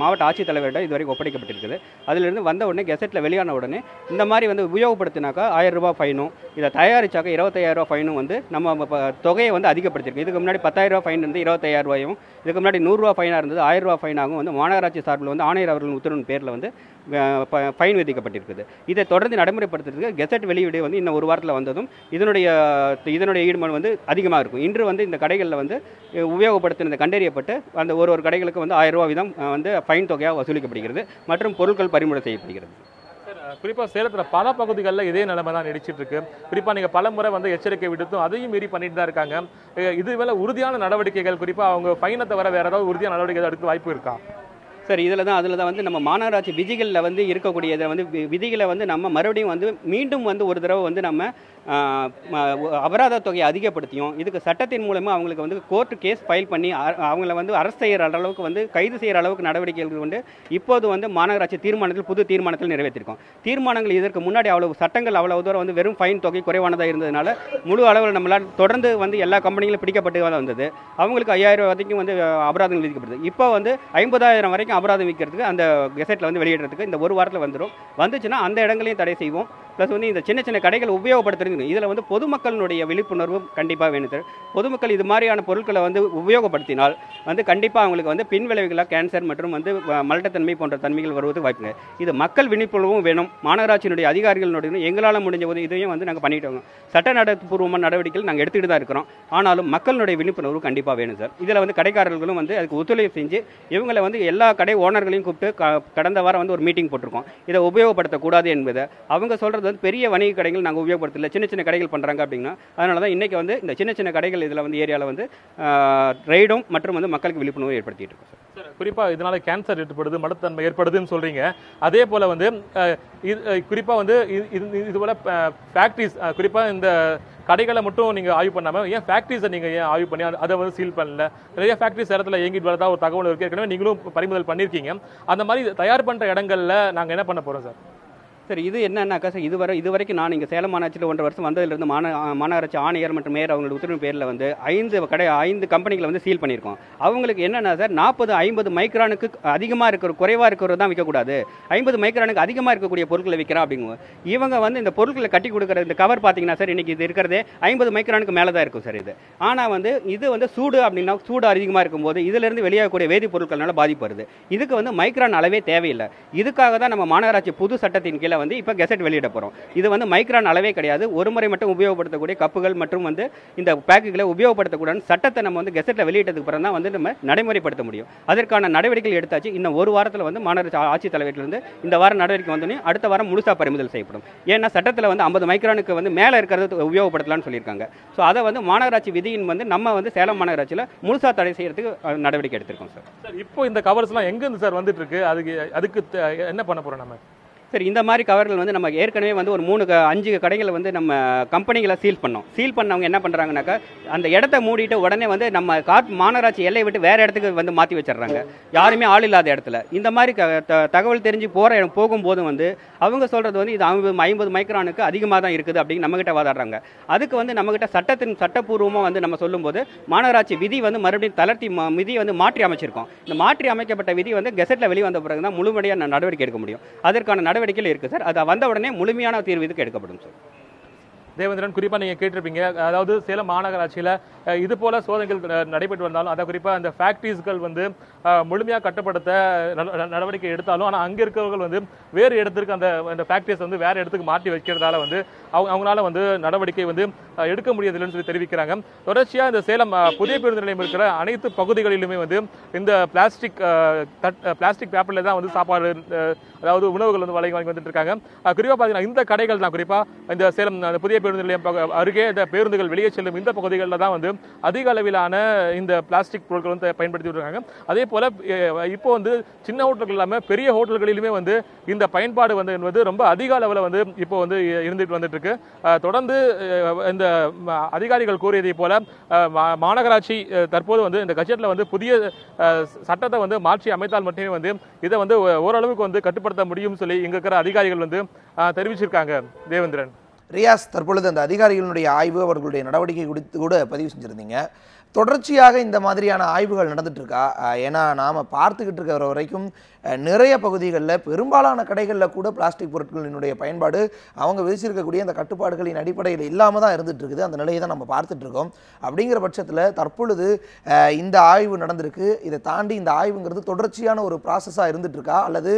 மாவட்ட ஆட்சித்தலைவரிடம் இதுவரைக்கும் ஒப்படைக்கப்பட்டிருக்குது. அதிலிருந்து வந்த உடனே கெசட்டில் வெளியான உடனே இந்த மாதிரி வந்து உபயோகப்படுத்தினாக்கா 1000 ரூபாய் ஃபைனும், இதை தயாரிச்சாக்கா 25000 ரூபாய் ஃபைனும் வந்து நம்ம தொகையை வந்து அதிகப்படுத்திருக்கு. இதுக்கு முன்னாடி 10000 ரூபாய் ஃபைன் இருந்து 25000 ரூபாயும், இதுக்கு முன்னாடி 100 ரூபா ஃபைனாக இருந்தது 1000 ரூபா ஃபைனாகவும் வந்து மாநகராட்சி சார்பில் வந்து ஆணையர் அவர்களின் உத்தரவின் பேரில் வந்து ஃபைன் விதிக்கப்பட்டிருக்குது. இதை தொடர்ந்து நடைமுறைப்படுத்துறதுக்கு கெசட் வெளியீடு வந்து இன்னும் ஒரு வாரத்தில் வந்ததும் இதனுடைய ஈடுபாடு வந்து அதிகமாக இருக்கும். இன்று வந்து இந்த கடைகளில் வந்து உபயோகப்படுத்தினது கண்டறியப்பட்டு அந்த ஒரு கடைகளுக்கு வந்து 1000 ரூபா வீதம் வந்து ஃபைன் தொகையாக வசூலிக்கப்படுகிறது மற்றும் பொருட்கள் பறிமுதல் செய்யப்படுகிறது. குறிப்பாக சேலத்தில் பல பகுதிகளில் இதே நிலைமை தான் நீடிச்சிட்டு இருக்கு. குறிப்பாக நீங்கள் பல முறை வந்து எச்சரிக்கை விடுத்தும் அதையும் மீறி பண்ணிட்டு தான் இருக்காங்க. இது மேலே உறுதியான நடவடிக்கைகள், குறிப்பாக அவங்க ஃபைனை தவிர வேறு ஏதாவது உறுதியான நடவடிக்கை எடுக்க வாய்ப்பு இருக்கா? சார் அதில் தான் வந்து நம்ம மாநகராட்சி விதிகளில் வந்து இருக்கக்கூடிய இதை வந்து விதிகளை வந்து நம்ம மறுபடியும் வந்து மீண்டும் வந்து ஒரு தடவை வந்து நம்ம அபராத தொகையை அதிகப்படுத்தியும் இதுக்கு சட்டத்தின் மூலமாக அவங்களுக்கு வந்து கோர்ட்டு கேஸ் ஃபைல் பண்ணி அவங்கள வந்து அரெஸ்ட் செய்கிற அளவுக்கு வந்து கைது செய்கிற அளவுக்கு நடவடிக்கைகள் கொண்டு இப்போது வந்து மாநகராட்சி புது தீர்மானத்தில் நிறைவேற்றிருக்கோம். தீர்மானங்கள் இதற்கு முன்னாடி சட்டங்கள் அவ்வளவு தூரம் வந்து வெறும் ஃபைன் தொகை குறைவானதாக இருந்ததுனால முழு அளவில் நம்மளால் தொடர்ந்து வந்து எல்லா கம்பெனிகளும் பிடிக்கப்பட்டு வந்தது. அவங்களுக்கு 5000 வரைக்கும் வந்து அபராதங்கள் விதிக்கப்படுது. இப்போ வந்து 50000 வரைக்கும் அபராதம் விற்கிறதுக்கு அந்த கெசட்டில் வந்து வெளியிடுறதுக்கு இந்த ஒரு வாரத்தில் வந்துச்சுன்னா அந்த இடங்களையும் தடை செய்வோம். ப்ளஸ் வந்து இந்த சின்ன சின்ன கடைகள் உபயோகப்படுத்துறது புரிஞ்சுக்கணும். இதில் வந்து பொதுமக்களினுடைய விழிப்புணர்வும் கண்டிப்பாக வேணும் சார். பொதுமக்கள் இது மாதிரியான பொருட்களை வந்து உபயோகப்படுத்தினால் வந்து கண்டிப்பாக அவங்களுக்கு வந்து பின்விளைவுகளாக கேன்சர் மற்றும் வந்து மலட்டத்தன்மை போன்ற தன்மைகள் வருவது வாய்ப்புங்க. இது மக்கள் விழிப்புணர்வும் வேணும். மாநகராட்சியினுடைய அதிகாரிகளுடைய எங்களால் முடிஞ்ச போது இதையும் வந்து நாங்கள் பண்ணிட்டு இருக்கோம். சட்டப்பூர்வமான நடவடிக்கைகள் நாங்கள் எடுத்துக்கிட்டு தான் இருக்கிறோம். ஆனாலும் மக்களுடைய விழிப்புணர்வு கண்டிப்பாக வேணும் சார். இதில் வந்து கடைக்காரர்களும் வந்து அதுக்கு ஒத்துழைப்பு செஞ்சு இவங்களை வந்து எல்லா கடை ஓனர்களையும் கூப்பிட்டு கடந்த வாரம் வந்து ஒரு மீட்டிங் போட்டிருக்கோம். இதை உபயோகப்படுத்தக்கூடாது என்பதை அவங்க சொல்கிறது வந்து பெரிய வணிக கடைகள் நாங்கள் உபயோகப்படுத்தல, சின்ன சின்ன கடைகள் பண்ணுறாங்க அப்படின்னா. அதனால தான் இன்றைக்கி வந்து இந்த சின்ன சின்ன கடைகள் இதில் வந்து ஏரியாவில் வந்து ரைடும் மற்றும் வந்து மக்களுக்கு விழிப்புணர்வு ஏற்படுத்திட்டு இருக்கோம் சார். குறிப்பாக இதனால் கேன்சர் ஏற்படுது, மலத்தன்மை ஏற்படுதுன்னு சொல்கிறீங்க. அதே போல் வந்து குறிப்பாக வந்து இது போல் ஃபேக்ட்ரிஸ், குறிப்பாக இந்த கடைகளை மட்டும் நீங்கள் ஆய்வு பண்ணாமல் ஏன் ஃபேக்ட்ரிஸை நீங்கள் ஏன் ஆய்வு பண்ணி அதை வந்து சீல் பண்ணல? நிறைய ஃபேக்ட்ரிஸ் இடத்துல இயங்கிட்டு வரதா ஒரு தகவல் இருக்குது. ஏற்கனவே நீங்களும் பறிமுதல் பண்ணியிருக்கீங்க. அந்த மாதிரி தயார் பண்ணுற இடங்களில் நாங்கள் என்ன பண்ண போகிறோம் சார்? சார் இது என்னன்னாக்கா சார், இது வரைக்கும் நான் இங்கே சேலம் மாநகராட்சியில் 1.5 வருஷம் வந்ததிலிருந்து மாநகராட்சி ஆணையர் மற்றும் மேயர் அவங்களோட உத்தரவு பேரில் வந்து 5 கம்பெனிகளை வந்து சீல் பண்ணியிருக்கோம். அவங்களுக்கு என்னென்னா சார் 40-50 மைக்ரானுக்கு அதிகமாக இருக்கிற குறைவாக இருக்கிறது தான் விற்கக்கூடாது, 50 மைக்ரானுக்கு அதிகமாக இருக்கக்கூடிய பொருட்களை விற்கிறா அப்படிங்குவோம். இவங்க வந்து இந்த பொருட்களை கட்டி கொடுக்குற இந்த கவர் பார்த்தீங்கன்னா சார் இன்றைக்கி இது இருக்கிறதே 50 மைக்ரானுக்கு மேலே தான் இருக்கும் சார் இது. ஆனால் வந்து இது வந்து சூடு அப்படின்னா சூடு அதிகமாக இருக்கும்போது இதிலிருந்து வெளியாகக்கூடிய வேதிப்பொருட்கள்னால பாதிப்பு வருது. இதுக்கு வந்து மைக்ரான் அளவே தேவையில்லை. இதுக்காக தான் நம்ம மாநகராட்சி புது சட்டத்தின் கீழே வந்து இப்போ கெசட் வெளியிட போகிறோம். இது வந்து மைக்ரான் அளவே கிடையாது. ஒரு முறை மட்டும் உபயோகப்படுத்தக்கூடிய கப்புகள் மற்றும் வந்து இந்த பேக்குகளை உபயோகப்படுத்தக்கூடாது சட்டத்தை நம்ம வந்து கெசட்டில் வெளியிட்டதுக்கு பிறகு தான் வந்து நம்ம நடைமுறைப்படுத்த முடியும். அதற்கான நடவடிக்கைகள் எடுத்தாச்சு. இன்னும் ஒரு வாரத்தில் வந்து மாநகராட்சி ஆட்சித்தலைவர்களிருந்து இந்த வாரம் நடவடிக்கை வந்தோடனே அடுத்த வாரம் முழுசாக பறிமுதல் செய்யப்படும். ஏன்னா சட்டத்தில் வந்து 50 மைக்ரானுக்கு வந்து மேலே இருக்கிறது உபயோகப்படுத்தலாம்னு சொல்லியிருக்காங்க. ஸோ அதை வந்து மாநகராட்சி விதியின் வந்து நம்ம வந்து சேலம் மாநகராட்சியில் முழுசாக தடை செய்யறதுக்கு நடவடிக்கை எடுத்திருக்கோம் சார். சார் இப்போ இந்த கவர்ஸ்லாம் எங்கேருந்து சார் வந்துட்டு இருக்கு? அதுக்கு என்ன பண்ண போகிறோம் நம்ம? சரி, இந்த மாதிரி கவர்கள் வந்து நம்ம ஏற்கனவே வந்து ஒரு 3-5 கடைகளை வந்து நம்ம கம்பெனிகளை சீல் பண்ணோம். சீல் பண்ணவங்க என்ன பண்ணுறாங்கனாக்கா அந்த இடத்த மூடிட்டு உடனே வந்து நம்ம மாநகராட்சி எல்லையை விட்டு வேறு இடத்துக்கு வந்து மாற்றி வச்சிடுறாங்க, யாருமே ஆள் இல்லாத இடத்துல. இந்த மாதிரி தகவல் தெரிஞ்சு போகும்போது வந்து அவங்க சொல்கிறது வந்து இது 50 மைக்ரானுக்கு அதிகமாக தான் இருக்குது அப்படின்னு நம்மகிட்ட வாதாடுறாங்க. அதுக்கு வந்து நம்மகிட்ட சட்டப்பூர்வமாக வந்து நம்ம சொல்லும்போது மாநகராட்சி விதி வந்து மறுபடியும் தளர்த்தி விதியை வந்து மாற்றி அமைச்சிருக்கோம். இந்த மாற்றி அமைக்கப்பட்ட விதி வந்து கெசட்டில் வெளியே வந்த பிறகு தான் முழுமையாக நடவடிக்கை எடுக்க முடியும். அதற்கான நடவடிக்கைகள் இருக்குது சார். அது வந்த உடனே முழுமையான தீர்வு இதுக்கு எடுக்கப்படும் சார். தேவேந்திரன், குறிப்பாக நீங்கள் கேட்டிருப்பீங்க, அதாவது சேலம் மாநகராட்சியில் இது போல சோதனைகள் நடைபெற்று வந்தாலும் அதை குறிப்பாக அந்த ஃபேக்ட்ரிஸ்கள் வந்து முழுமையாக கட்டுப்படுத்த நடவடிக்கை எடுத்தாலும் ஆனால் அங்கே இருக்கிறவர்கள் வந்து வேறு இடத்துக்கு அந்த ஃபேக்ட்ரிஸ் வந்து வேறு இடத்துக்கு மாற்றி வைக்கிறதால வந்து அவங்களால வந்து நடவடிக்கை வந்து எடுக்க முடியதில்லைன்னு சொல்லி தெரிவிக்கிறாங்க. தொடர்ச்சியாக இந்த சேலம் புதிய பேருந்து நிலையம் இருக்கிற அனைத்து பகுதிகளிலுமே வந்து இந்த பிளாஸ்டிக் பேப்பரில் தான் வந்து சாப்பாடு, அதாவது உணவுகள் வந்து வாங்கி வந்துட்டு இருக்காங்க. குறிப்பாக பார்த்தீங்கன்னா இந்த கடைகள் தான், குறிப்பாக இந்த சேலம் புதிய பேருந்து நிலையம் அருகே இந்த பேருந்துகள் வெளியே செல்லும் இந்த பகுதிகளில் தான் வந்து அதிக அளவிலான இந்த பிளாஸ்டிக் பொருட்கள் வந்து பயன்படுத்தி இருக்காங்க. அதே போல இப்போ வந்து சின்ன ஹோட்டல்கள் இல்லாமல் பெரிய ஹோட்டல்களிலுமே வந்து இந்த பயன்பாடு வந்து என்பது ரொம்ப அதிக அளவில் வந்து இப்போ வந்து இருந்துட்டு வந்துட்டு இருக்கு. தொடர்ந்து இந்த அதிகாரிகள் கூறியதை போல மாநகராட்சி தற்போது வந்து இந்த கஜெட்டில் வந்து புதிய சட்டத்தை வந்து மாற்றி அமைத்தால் மட்டுமே வந்து இதை வந்து ஓரளவுக்கு வந்து கட்டுப்படுத்த முடியும் சொல்லி இங்க இருக்கிற அதிகாரிகள் வந்து தெரிவிச்சிருக்காங்க. தேவேந்திரன், ரியாஸ், தற்பொழுது அந்த அதிகாரிகளுடைய ஆய்வு, அவர்களுடைய நடவடிக்கை குறித்து கூட பதிவு செஞ்சுருந்தீங்க. தொடர்ச்சியாக இந்த மாதிரியான ஆய்வுகள் நடந்துட்டு இருக்கா? ஏன்னா நாம் பார்த்துக்கிட்டு இருக்கிற வரைக்கும் நிறைய பகுதிகளில் பெரும்பாலான கடைகளில் கூட பிளாஸ்டிக் பொருட்களினுடைய பயன்பாடு அவங்க விதிச்சிருக்கக்கூடிய அந்த கட்டுப்பாடுகளின் அடிப்படையில் இல்லாமல் தான் இருந்துட்டு இருக்குது. அந்த நிலையை தான் நம்ம பார்த்துட்டு இருக்கோம். அப்படிங்கிற பட்சத்தில் தற்பொழுது இந்த ஆய்வு நடந்திருக்கு. இதை தாண்டி இந்த ஆய்வுங்கிறது தொடர்ச்சியான ஒரு ப்ராசஸாக இருந்துட்டு இருக்கா, அல்லது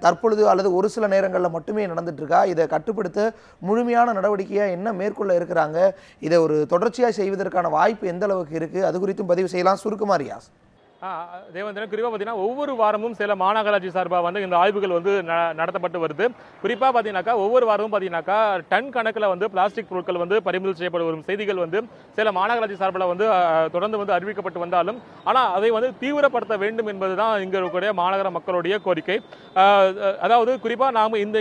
தற்பொழுது அல்லது ஒரு சில நேரங்களில் மட்டுமே நடந்துட்டு இருக்கா? இதை கட்டுப்படுத்த முழுமையான நடவடிக்கையாக என்ன மேற்கொள்ள இருக்கிறாங்க? இதை ஒரு தொடர்ச்சியாக செய்வதற்கான வாய்ப்பு எந்த அளவுக்கு இருக்குது? அது குறித்தும் பதிவு செய்யலாம். சுருக்கமா ரியாஸ். தேவேந்திரன், குறிப்பாக பார்த்தீங்கன்னா ஒவ்வொரு வாரமும் சேலம் மாநகராட்சி சார்பாக வந்து இந்த ஆய்வுகள் வந்து நடத்தப்பட்டு வருது. குறிப்பாக பார்த்தீங்கன்னாக்கா ஒவ்வொரு வாரமும் பார்த்தீங்கன்னாக்கா டன் கணக்கில் வந்து பிளாஸ்டிக் பொருட்கள் வந்து பறிமுதல் செய்யப்படும் வரும் செய்திகள் வந்து சேலம் மாநகராட்சி சார்பில் வந்து தொடர்ந்து வந்து அறிவிக்கப்பட்டு வந்தாலும் ஆனால் அதை வந்து தீவிரப்படுத்த வேண்டும் என்பது தான் இங்கே இருக்கக்கூடிய மாநகர மக்களுடைய கோரிக்கை. அதாவது குறிப்பாக நாம் இந்த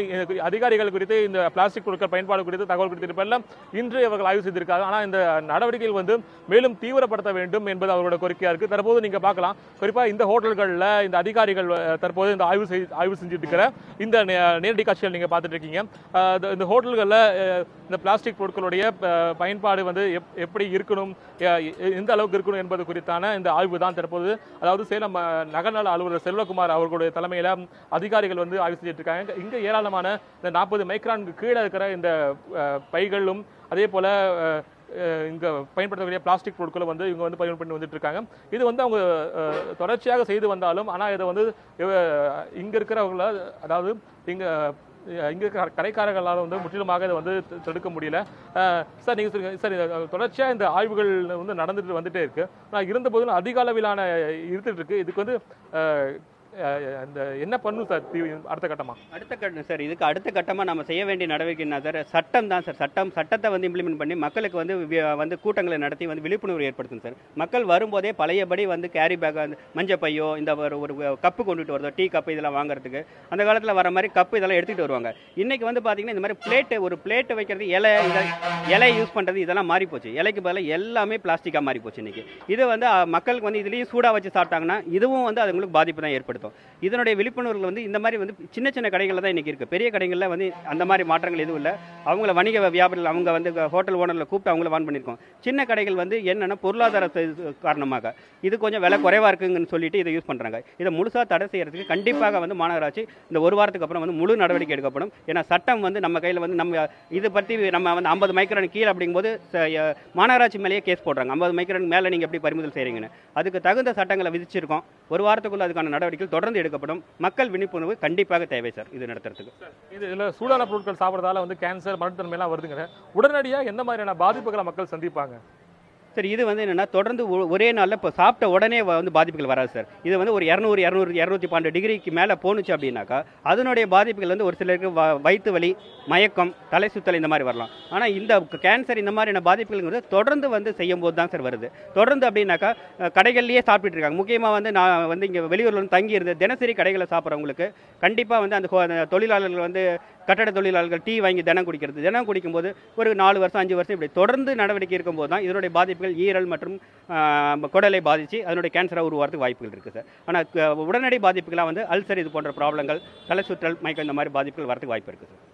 அதிகாரிகள் குறித்து இந்த பிளாஸ்டிக் பொருட்கள் பயன்பாடு குறித்து தகவல் குறித்திருப்பெல்லாம் இன்று அவர்கள் ஆய்வு செய்திருக்காங்க. ஆனால் இந்த நடவடிக்கைகள் வந்து மேலும் தீவிரப்படுத்த வேண்டும் என்பது அவர்களோட கோரிக்கையாக இருக்குது. தற்போது நீங்கள் பார்க்கலாம், சொல்லலாம். குறிப்பாக இந்த ஹோட்டல்களில் இந்த அதிகாரிகள் தற்போது இந்த ஆய்வு செஞ்சுட்டு இருக்கிற இந்த நேரடி காட்சிகள் நீங்கள் பார்த்துட்டு இருக்கீங்க. இந்த ஹோட்டல்களில் இந்த பிளாஸ்டிக் பொருட்களுடைய பயன்பாடு வந்து எப்படி இருக்கணும், எந்த அளவுக்கு இருக்கணும் என்பது குறித்தான இந்த ஆய்வு தான் தற்போது, அதாவது சேலம் நகர்நல அலுவலர் செல்வகுமார் அவர்களுடைய தலைமையில் அதிகாரிகள் வந்து ஆய்வு செஞ்சுட்டு இருக்காங்க. இங்கே ஏராளமான இந்த 40 மைக்ரானுக்கு கீழே இருக்கிற இந்த பைகளும் அதே போல இங்கே பயன்படுத்தக்கூடிய பிளாஸ்டிக் பொருட்களை வந்து இவங்க வந்து பயன்படுத்தி பண்ணி வந்துட்டு இருக்காங்க. இது வந்து அவங்க தொடர்ச்சியாக செய்து வந்தாலும், ஆனால் இதை வந்து இங்கே இருக்கிறவங்கள, அதாவது இங்கே இருக்கிற கடைக்காரர்களால் வந்து முற்றிலுமாக இதை வந்து தடுக்க முடியல. சார் நீங்கள் சொல்லுங்கள் சார், தொடர்ச்சியாக இந்த ஆய்வுகள் வந்து நடந்துட்டு வந்துட்டே இருக்கு. ஆனால் இருந்தபோதும் அதிக அளவிலான இருந்துட்டு இருக்கு. இதுக்கு வந்து அந்த என்ன பண்ணும் சார் அடுத்த கட்டமாக? சார் இதுக்கு அடுத்த கட்டமாக நம்ம செய்ய வேண்டிய நடவடிக்கைன்னா சார் சட்டம் தான் சார். சட்டத்தை வந்து இம்ப்ளிமெண்ட் பண்ணி மக்களுக்கு வந்து கூட்டங்களை நடத்தி வந்து விழிப்புணர்வு ஏற்படுத்தணும் சார். மக்கள் வரும்போதே பழையபடி வந்து கேரி பேக், அந்த மஞ்சப்பையோ இந்த ஒரு கப்பு கொண்டுட்டு வருதோ, டீ கப்பு இதெல்லாம் வாங்குறதுக்கு அந்த காலத்தில் வர மாதிரி கப்பு இதெல்லாம் எடுத்துகிட்டு வருவாங்க. இன்றைக்கி வந்து பார்த்தீங்கன்னா இந்த மாதிரி ஒரு பிளேட்டு வைக்கிறது, இலை யூஸ் பண்ணுறது இதெல்லாம் மாறி போச்சு. இலைக்கு பதிலாக எல்லாமே பிளாஸ்டிக்காக மாறி போச்சு இன்றைக்கி. இது வந்து மக்களுக்கு வந்து இதுலேயும் சூடாக வச்சு சாப்பிட்டாங்கன்னா இதுவும் வந்து அதுங்களுக்கு பாதிப்பு தான் ஏற்படுத்தும். இதனுடைய விழிப்புணர்வு வந்து இந்த மாதிரி வந்து சின்ன சின்ன கடைகளில் தான் இன்றைக்கி இருக்குது. பெரிய கடைகளில் வந்து அந்த மாதிரி மாற்றங்கள் எதுவும் இல்லை. அவங்கள வணிக வியாபாரிகள் அவங்க வந்து ஹோட்டல் ஓனரில் கூப்பிட்டு அவங்கள வான் பண்ணியிருக்கோம். சின்ன கடைகள் வந்து என்னென்னா பொருளாதார காரணமாக இது கொஞ்சம் விலை குறைவாக இருக்குங்கன்னு சொல்லிட்டு இதை யூஸ் பண்ணுறாங்க. இதை முழுசாக தடை செய்யறதுக்கு கண்டிப்பாக வந்து மாநகராட்சி இந்த ஒரு வாரத்துக்கு அப்புறம் வந்து முழு நடவடிக்கை எடுக்கப்படும். ஏன்னா சட்டம் வந்து நம்ம கையில் வந்து நம்ம இதை பற்றி நம்ம வந்து 50 மைக்ரான் கீழே அப்படிங்கும்போது மாநகராட்சி மேலேயே கேஸ் போடுறாங்க. 50 மைக்ரான் மேலே நீங்கள் எப்படி பறிமுதல் செய்கிறீங்கன்னு. அதுக்கு தகுந்த சட்டங்களை விதிச்சிருக்கோம். ஒரு வாரத்துக்குள்ள அதுக்கான நடவடிக்கை தொடர்ந்து எடுக்கப்படும். மக்கள் விழிப்புணர்வு கண்டிப்பாக தேவை சார் இது நடத்துறதுக்கு. இதுல சூடான பொருட்கள் சாப்பிட்றதால வந்து கேன்சர், மருத்துவமனை எல்லாம் வருதுங்க. உடனடியாக எந்த மாதிரியான பாதிப்புகளை மக்கள் சந்திப்பாங்க? சார் இது வந்து என்னென்னா தொடர்ந்து ஒரே நாளில் இப்போ சாப்பிட்ட உடனே வந்து பாதிப்புகள் வராது சார். இது வந்து ஒரு 212 டிகிரிக்கு மேலே போணுச்சு அப்படின்னாக்கா அதனுடைய பாதிப்புகள் வந்து ஒரு சிலருக்கு வயிற்று வலி, மயக்கம், தலை சுத்தல் இந்த மாதிரி வரலாம். ஆனால் இந்த கேன்சர் இந்த மாதிரியான பாதிப்புகள் தொடர்ந்து வந்து செய்யும் போது தான் சார் வருது. தொடர்ந்து அப்படின்னாக்கா கடைகள்லேயே சாப்பிட்டு இருக்காங்க. முக்கியமாக வந்து நான் வந்து இங்கே வெளியூரில் வந்து தங்கி இருந்து தினசரி கடைகளை சாப்பிட்றவங்களுக்கு கண்டிப்பாக வந்து அந்த தொழிலாளர்கள் வந்து கட்டட தொழிலாளர்கள் டீ வாங்கி தினம் குடிக்கும்போது ஒரு 4 வருஷம் 5 வருஷம் இப்படி தொடர்ந்து நடவடிக்கை இருக்கும்போது தான் இதனுடைய பாதிப்புகள் ஈரல் மற்றும் குடலை பாதித்து அதனுடைய கேன்சராக உருவாகிறதுக்கு வாய்ப்புகள் இருக்குது சார். ஆனால் உடனடி பாதிப்புகளாக வந்து அல்சர் இது போன்ற ப்ராப்ளங்கள், தலை சுற்றல், மயக்கம் இந்த மாதிரி பாதிப்புகள் வரதுக்கு வாய்ப்பு இருக்குது சார்.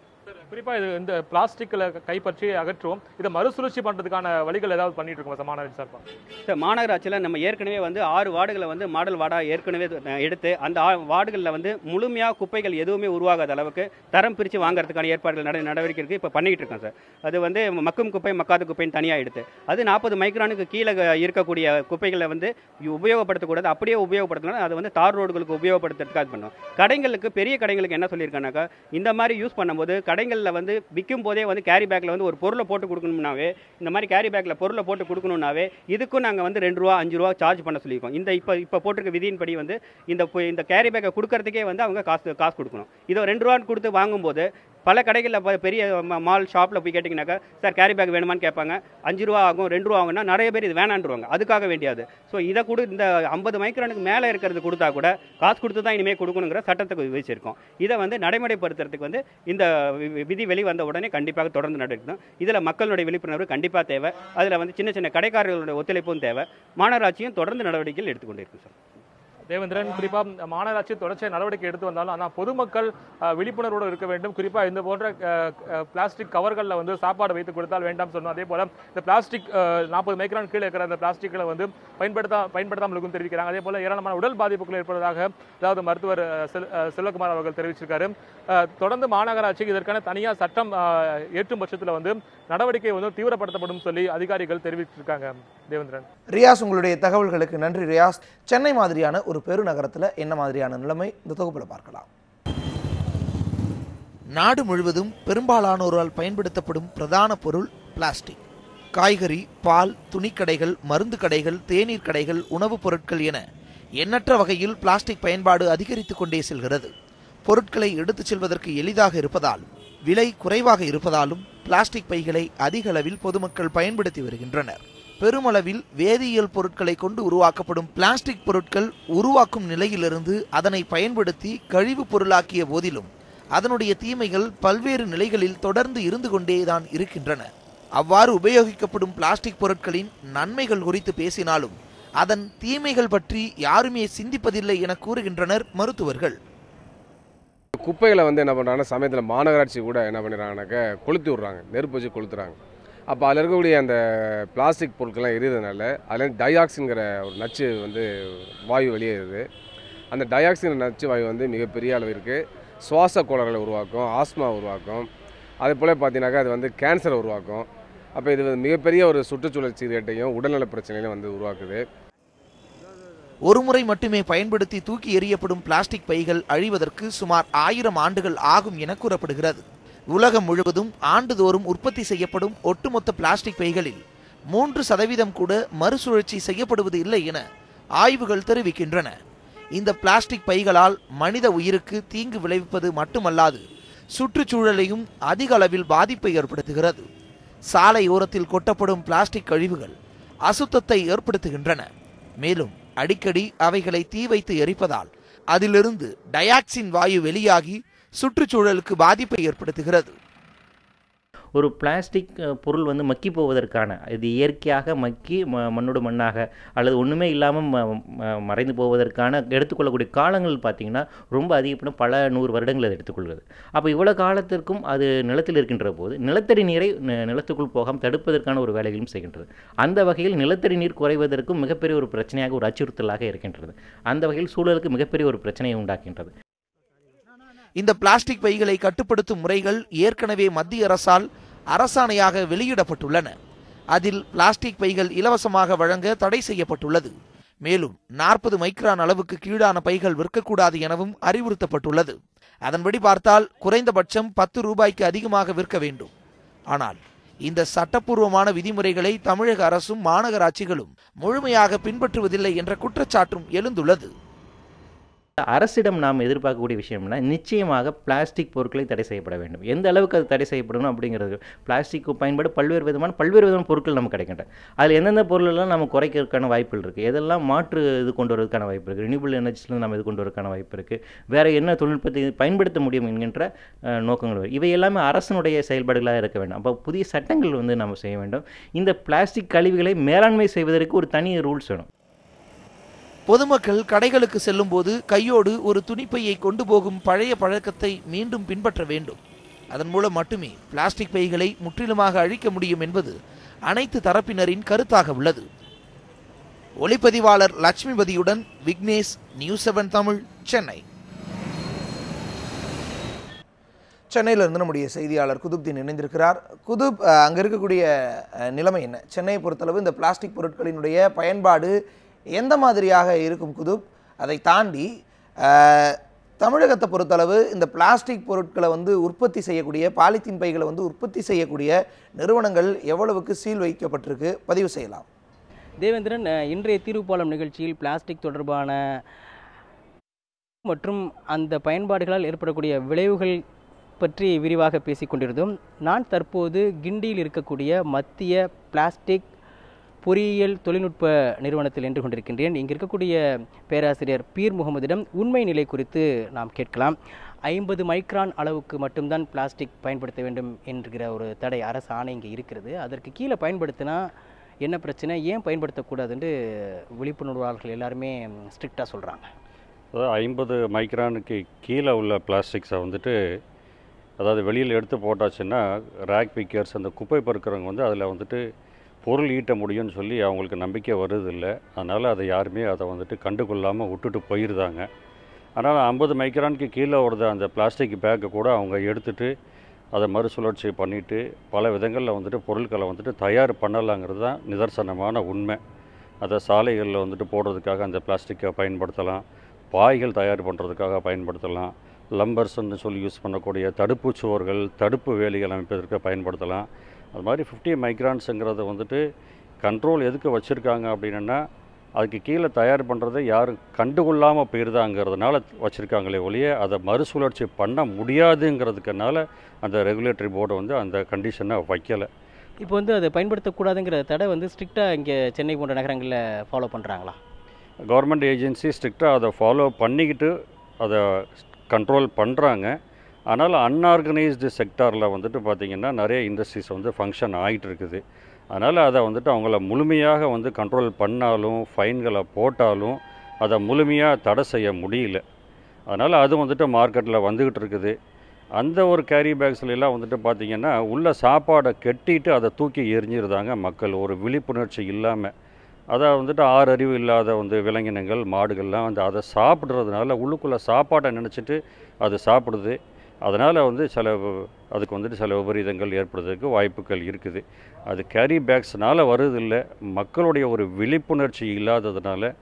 குறிப்பாக இது இந்த பிளாஸ்டிக்கில் கைப்பற்றி அகற்றுவோம், இதை மறுசுழற்சி பண்ணுறதுக்கான வழிகள் ஏதாவது பண்ணிட்டு இருக்கோம் சார் மாநகராட்சி சார்பாக? சார் மாநகராட்சியில் நம்ம ஏற்கனவே வந்து 6 வார்டுகளை வந்து மாடல் வார்டாக ஏற்கனவே எடுத்து அந்த வார்டுகளில் வந்து முழுமையாக குப்பைகள் எதுவுமே உருவாகாத அளவுக்கு தரம் பிரித்து வாங்குறதுக்கான ஏற்பாடுகள் நடவடிக்கைக்கு இப்போ பண்ணிக்கிட்டு இருக்கோம் சார். அது வந்து மக்கும் குப்பை, மக்காத குப்பைன்னு தனியாக எடுத்து அது 40 மைக்ரானுக்கு கீழே இருக்கக்கூடிய குப்பைகளை வந்து உபயோகப்படுத்தக்கூடாது, அப்படியே உபயோகப்படுத்தணும். அதை வந்து தார் ரோடுகளுக்கு உபயோகப்படுத்துறதுக்கு அது பண்ணோம். கடைகளுக்கு, பெரிய கடைகளுக்கு என்ன சொல்லியிருக்காங்கனாக்கா இந்த மாதிரி யூஸ் பண்ணும்போது கடைகள் வந்து விற்கும் போதே வந்து கேரி பேக்கில் வந்து ஒரு பொருளை போட்டு கொடுக்கணும்னாவே, இந்த மாதிரி கேரி பேக்கில் பொருளை போட்டு கொடுக்கணும்னாவே இதுக்கும் நாங்கள் வந்து 2 ரூபா 5 ரூபா சார்ஜ் பண்ண சொல்லியிருக்கோம். இந்த இப்போ போட்டிருக்க விதியின்படி வந்து இந்த கேரி பேக்கை கொடுக்கறதுக்கே வந்து அவங்க காசு கொடுக்கணும். இதை 2 ரூபான்னு கொடுத்து வாங்கும்போது பல கடைகளில் பெரிய மால் ஷாப்பில் போய் கேட்டிங்கனாக்கா சார் கேரி பேக் வேணுமான்னு கேட்பாங்க. 5 ரூபா ஆகும், 2 ரூபா ஆகும்னா நிறைய பேர் இது வேணான்றுவாங்க. அதுக்காக வேண்டியது. ஸோ இதை இந்த 50 மைக்ரானுக்கு மேலே இருக்கிறது கொடுத்தா கூட காசு கொடுத்து தான் இனிமேல் கொடுக்கணுங்கிற சட்டத்துக்கு வச்சிருக்கோம். இதை வந்து நடைமுறைப்படுத்துறதுக்கு வந்து இந்த விதி வெளிவந்த உடனே கண்டிப்பாக தொடர்ந்து நடக்கணும். இதில் மக்களுடைய விழிப்புணர்வு கண்டிப்பாக தேவை. அதில் வந்து சின்ன சின்ன கடைக்காரர்களுடைய ஒத்துழைப்பும் தேவை. மாநகராட்சியும் தொடர்ந்து நடவடிக்கைகள் எடுத்துக்கொண்டு இருக்கும் சார். தேவேந்திரன், குறிப்பாக மாநகராட்சி தொடர்ச்சியாக நடவடிக்கை எடுத்து வந்தாலும் ஆனால் பொதுமக்கள் விழிப்புணர்வோடு இருக்க வேண்டும். குறிப்பாக இந்த போன்ற பிளாஸ்டிக் கவர்களில் வந்து சாப்பாடு வைத்து கொடுத்தால் வேண்டாம் சொன்னோம். அதே போல் இந்த பிளாஸ்டிக் 40 மைக்ரான் கீழே இருக்கிற அந்த பிளாஸ்டிக்களை வந்து பயன்படுத்தாமல் இருக்கும் தெரிவிக்கிறாங்க. அதே போல் ஏராளமான உடல் பாதிப்புகள் ஏற்படுவதாக அதாவது மருத்துவர் செல்வகுமார் அவர்கள் தெரிவிச்சிருக்காரு. தொடர்ந்து மாநகராட்சிக்கு இதற்கான தனியாக சட்டம் ஏற்றும் பட்சத்தில் வந்து நடவடிக்கை வந்து தீவிரப்படுத்தப்படும் சொல்லி அதிகாரிகள் தெரிவிச்சிருக்காங்க. தேவேந்திரன், ரியாஸ், உங்களுடைய தகவல்களுக்கு நன்றி ரியாஸ். சென்னை மாதிரியான ஒரு பெருநகரத்தில் என்ன மாதிரியான நிலைமை இந்த தொகுப்பில் பார்க்கலாம். நாடு முழுவதும் பெரும்பாலானோரால் பயன்படுத்தப்படும் பிரதான பொருள் பிளாஸ்டிக். காய்கறி, பால், துணிக்கடைகள், மருந்து கடைகள், தேநீர் கடைகள், உணவுப் பொருட்கள் என எண்ணற்ற வகையில் பிளாஸ்டிக் பயன்பாடு அதிகரித்து கொண்டே செல்கிறது. பொருட்களை எடுத்துச் செல்வதற்கு எளிதாக இருப்பதாலும் விலை குறைவாக இருப்பதாலும் பிளாஸ்டிக் பைகளை அதிக அளவில் பொதுமக்கள் பயன்படுத்தி வருகின்றனர். பெருமளவில் வேதியியல் பொருட்களை கொண்டு உருவாக்கப்படும் பிளாஸ்டிக் பொருட்கள் உருவாக்கும் நிலையிலிருந்து அதனை பயன்படுத்தி கழிவுப் பொருளாக்கிய போதிலும் அதனுடைய தீமைகள் பல்வேறு நிலைகளில் தொடர்ந்து இருந்து கொண்டேதான் இருக்கின்றன. அவ்வாறு உபயோகிக்கப்படும் பிளாஸ்டிக் பொருட்களின் நன்மைகள் குறித்து பேசினாலும் அதன் தீமைகள் பற்றி யாருமே சிந்திப்பதில்லை என கூறுகின்றனர் மருத்துவர்கள். குப்பைகளை என்ன பண்ணுறாங்கன்னா சமயத்தில் மாநகராட்சி கூட என்ன பண்ணிடுறாங்கனாக்க கொளுத்தி விட்றாங்க, நெருப்பு வச்சு கொளுத்துறாங்க. அப்போ அதில் இருக்கக்கூடிய அந்த பிளாஸ்டிக் பொருட்கள்லாம் எரியுறதுனால அதில் டையாக்சின்கிற ஒரு நச்சு வாயு வெளியேறுது. அந்த டையாக்சின் நச்சு வாயு மிகப்பெரிய அளவிற்கு சுவாச கோளாறுகளை உருவாக்கும், ஆஸ்மா உருவாக்கும். அதே போல் பார்த்தீங்கன்னாக்கா அது கேன்சரை உருவாக்கும். அப்போ இது மிகப்பெரிய ஒரு சுற்றுச்சூழல் சீர்கேட்டையும் உடல்நல பிரச்சனைகளையும் உருவாக்குது. ஒரு முறை மட்டுமே பயன்படுத்தி தூக்கி எறியப்படும் பிளாஸ்டிக் பைகள் அழிவதற்கு சுமார் 1000 ஆண்டுகள் ஆகும் என கூறப்படுகிறது. உலகம் முழுவதும் ஆண்டுதோறும் உற்பத்தி செய்யப்படும் ஒட்டுமொத்த பிளாஸ்டிக் பைகளில் 3% கூட மறுசுழற்சி செய்யப்படுவது இல்லை என ஆய்வுகள் தெரிவிக்கின்றன. இந்த பிளாஸ்டிக் பைகளால் மனித உயிருக்கு தீங்கு விளைவிப்பது மட்டுமல்லாது சுற்றுச்சூழலையும் அதிக அளவில் பாதிப்பை ஏற்படுத்துகிறது. சாலை ஓரத்தில் கொட்டப்படும் பிளாஸ்டிக் கழிவுகள் அசுத்தத்தை ஏற்படுத்துகின்றன. மேலும் அடிக்கடி அவைகளை தீ வைத்து எரிப்பதால் அதிலிருந்து டையாக்சின் வாயு வெளியாகி சுற்றுச்சூழலுக்கு பாதிப்பை ஏற்படுத்துகிறது. ஒரு பிளாஸ்டிக் பொருள் மக்கி போவதற்கான இது இயற்கையாக மக்கி மண்ணோடு மண்ணாக அல்லது ஒன்றுமே இல்லாமல் மறைந்து போவதற்கான எடுத்துக்கொள்ளக்கூடிய காலங்கள் பார்த்திங்கன்னா ரொம்ப அதிகப்படும் பல 100 வருடங்கள் அது எடுத்துக்கொள்கிறது. அப்போ இவ்வளோ காலத்திற்கும் அது நிலத்தில் இருக்கின்ற போது நிலத்தடி நீரை நிலத்துக்குள் போகாமல் தடுப்பதற்கான ஒரு வேலைகளும் செய்கின்றது. அந்த வகையில் நிலத்தடி நீர் குறைவதற்கும் மிகப்பெரிய ஒரு பிரச்சனையாக ஒரு அச்சுறுத்தலாக இருக்கின்றது. அந்த வகையில் சூழலுக்கு மிகப்பெரிய ஒரு பிரச்சனையை உண்டாக்கின்றது. இந்த பிளாஸ்டிக் பைகளை கட்டுப்படுத்தும் முறைகள் ஏற்கனவே மத்திய அரசால் அரசாணையாக வெளியிடப்பட்டுள்ளன. அதில் பிளாஸ்டிக் பைகள் இலவசமாக வழங்க தடை செய்யப்பட்டுள்ளது. மேலும் 40 மைக்ரான் அளவுக்கு கீழான பைகள் விற்கக்கூடாது எனவும் அறிவுறுத்தப்பட்டுள்ளது. அதன்படி பார்த்தால் குறைந்தபட்சம் 10 ரூபாய்க்கு அதிகமாக விற்க வேண்டும். ஆனால் இந்த சட்டப்பூர்வமான விதிமுறைகளை தமிழக அரசும் மாநகராட்சிகளும் முழுமையாக பின்பற்றுவதில்லை என்ற குற்றச்சாட்டும் எழுந்துள்ளது. அரசிடம் நாம் எதிர்பார்க்கக்கூடிய விஷயம்னா நிச்சயமாக பிளாஸ்டிக் பொருட்களை தடை செய்யப்பட வேண்டும். எந்த அளவுக்கு அது தடை செய்யப்படணும் அப்படிங்கிறது பிளாஸ்டிக் பயன்பாடு பல்வேறு விதமான பொருட்கள் நமக்கு கிடைக்கின்றன. அதில் எந்தெந்த பொருளெல்லாம் நம்ம குறைக்கிறதுக்கான வாய்ப்புகள் இருக்குது, எதெல்லாம் மாற்று இது கொண்டு வரதுக்கான வாய்ப்பு இருக்குது, ரினியூபிள் எனர்ஜிஸ்லேருந்து நம்ம இது கொண்டு வரதுக்கான வாய்ப்பு இருக்குது, வேறு என்ன தொழில்நுட்பத்தை பயன்படுத்த முடியும் என்கின்ற நோக்கங்கள் இவை எல்லாமே அரசனுடைய செயல்பாடுகளாக இருக்க வேண்டும். அப்போ புதிய சட்டங்கள் நம்ம செய்ய வேண்டும். இந்த பிளாஸ்டிக் கழிவுகளை மேலாண்மை செய்வதற்கு ஒரு தனி ரூல்ஸ் வேணும். பொதுமக்கள் கடைகளுக்கு செல்லும் போது கையோடு ஒரு துணிப்பையை கொண்டு போகும் பழைய பழக்கத்தை மீண்டும் பின்பற்ற வேண்டும். அதன் மூலம் மட்டுமே பிளாஸ்டிக் பைகளை முற்றிலுமாக அழிக்க முடியும் என்பது அனைத்து தரப்பினரின் கருத்தாக உள்ளது. ஒளிப்பதிவாளர் லட்சுமிபதியுடன் விக்னேஷ், நியூஸ் 7 தமிழ், சென்னை. சென்னையிலிருந்து நம்முடைய செய்தியாளர் குதுப்தீன் இணைந்திருக்கிறார். குதுப், அங்கே இருக்கக்கூடிய நிலைமை என்ன? சென்னையை பொறுத்தளவு இந்த பிளாஸ்டிக் பொருட்களினுடைய பயன்பாடு எந்த மாதிரியாக இருக்கும் குதுப்? அதை தாண்டி தமிழகத்தை பொறுத்தளவு இந்த பிளாஸ்டிக் பொருட்களை உற்பத்தி செய்யக்கூடிய பாலித்தீன் பைகளை உற்பத்தி செய்யக்கூடிய நிறுவனங்கள் எவ்வளவுக்கு சீல் வைக்கப்பட்டிருக்கு பதிவு செய்யலாம்? தேவேந்திரன், இன்றைய தீர்வுப்பாலம் நிகழ்ச்சியில் பிளாஸ்டிக் தொடர்பான மற்றும் அந்த பயன்பாடுகளால் ஏற்படக்கூடிய விளைவுகள் பற்றி விரிவாக பேசிக்கொண்டிருந்தோம். நான் தற்போது கிண்டியில் இருக்கக்கூடிய மத்திய பிளாஸ்டிக் பொறியியல் தொழில்நுட்ப நிறுவனத்தில் நின்று கொண்டிருக்கின்றேன். இங்கே இருக்கக்கூடிய பேராசிரியர் பீர் முகமதிடம் உண்மை நிலை குறித்து நாம் கேட்கலாம். 50 மைக்ரான் அளவுக்கு மட்டும்தான் பிளாஸ்டிக் பயன்படுத்த வேண்டும் என்கிற ஒரு தடை அரசு ஆணை இங்கே இருக்கிறது. அதற்கு கீழே பயன்படுத்தினா என்ன பிரச்சனை, ஏன் பயன்படுத்தக்கூடாதுன்னு விழிப்புணர்வாளர்கள் எல்லாருமே ஸ்ட்ரிக்டாக சொல்கிறாங்க. அதாவது 50 மைக்ரானுக்கு கீழே உள்ள பிளாஸ்டிக்ஸை அதாவது வெளியில் எடுத்து போட்டாச்சுன்னா ரேக் பிக்கர்ஸ் அந்த குப்பை பொறுக்கிறவங்க அதில் பொருள் ஈட்ட முடியும்னு சொல்லி அவங்களுக்கு நம்பிக்கை வருதில்லை. அதனால் அதை யாருமே அதை கண்டுகொள்ளாமல் விட்டுட்டு போயிருந்தாங்க. அதனால் 50 மைக்ரானுக்கு கீழே வருது அந்த பிளாஸ்டிக் பேக்கை கூட அவங்க எடுத்துகிட்டு அதை மறுசுழற்சி பண்ணிவிட்டு பல விதங்களில் பொருட்களை தயார் பண்ணலாங்கிறது தான் நிதர்சனமான உண்மை. அதை சாலைகளில் போடுறதுக்காக அந்த பிளாஸ்டிக்கை பயன்படுத்தலாம், பாய்கள் தயார் பண்ணுறதுக்காக பயன்படுத்தலாம், லம்பர்ஸ்ன்னு சொல்லி யூஸ் பண்ணக்கூடிய தடுப்பு சுவர்கள், தடுப்பு வேலிகள் அமைப்பதற்கு பயன்படுத்தலாம். அது மாதிரி 50 மைக்ரான்ஸுங்கிறத கண்ட்ரோல் எதுக்கு வச்சுருக்காங்க அப்படின்னா அதுக்கு கீழே தயார் பண்ணுறதை யாரும் கண்டுகொள்ளாமல் போயிருதாங்கிறதுனால வச்சுருக்காங்களே ஒழிய அதை மறுசுழற்சி பண்ண முடியாதுங்கிறதுக்குனால அந்த ரெகுலேட்டரி போர்டு அந்த கண்டிஷனை வைக்கலை. இப்போ அதை பயன்படுத்தக்கூடாதுங்கிற தடை ஸ்ட்ரிக்டாக இங்கே சென்னை போன்ற நகரங்களில் ஃபாலோ பண்ணுறாங்களா? கவர்மெண்ட் ஏஜென்சி ஸ்ட்ரிக்டாக அதை ஃபாலோ பண்ணிக்கிட்டு அதை கண்ட்ரோல் பண்ணுறாங்க. ஆனால் அன்ஆர்கனைஸ்டு செக்டாரில் பார்த்திங்கன்னா நிறைய இண்டஸ்ட்ரீஸ் ஃபங்க்ஷன் ஆகிட்டு இருக்குது. அதனால் அதை வந்துட்டு அவங்கள முழுமையாக வந்து கண்ட்ரோல் பண்ணாலும் ஃபைன்களை போட்டாலும் அதை முழுமையாக தடை செய்ய முடியல. அதனால் அது வந்துட்டு மார்க்கெட்டில் வந்துக்கிட்டு இருக்குது. அந்த ஒரு கேரி பேக்ஸ்லாம் வந்துட்டு பார்த்திங்கன்னா உள்ள சாப்பாடை கெட்டிட்டு அதை தூக்கி எரிஞ்சிருந்தாங்க மக்கள், ஒரு விழிப்புணர்ச்சி இல்லாமல். அதை வந்துட்டு ஆறறிவு இல்லாத வந்து விலங்கினங்கள் மாடுகள்லாம் வந்து அதை சாப்பிட்றதுனால உள்ளுக்குள்ளே சாப்பாட்டை நினச்சிட்டு அது சாப்பிடுது. அதனால் வந்து அதுக்கு வந்துட்டு சில விபரீதங்கள் ஏற்படுறதுக்கு வாய்ப்புகள் இருக்குது. அது கேரி பேக்ஸ்னால் வருதில்லை, மக்களுடைய ஒரு விழிப்புணர்ச்சி இல்லாததுனால,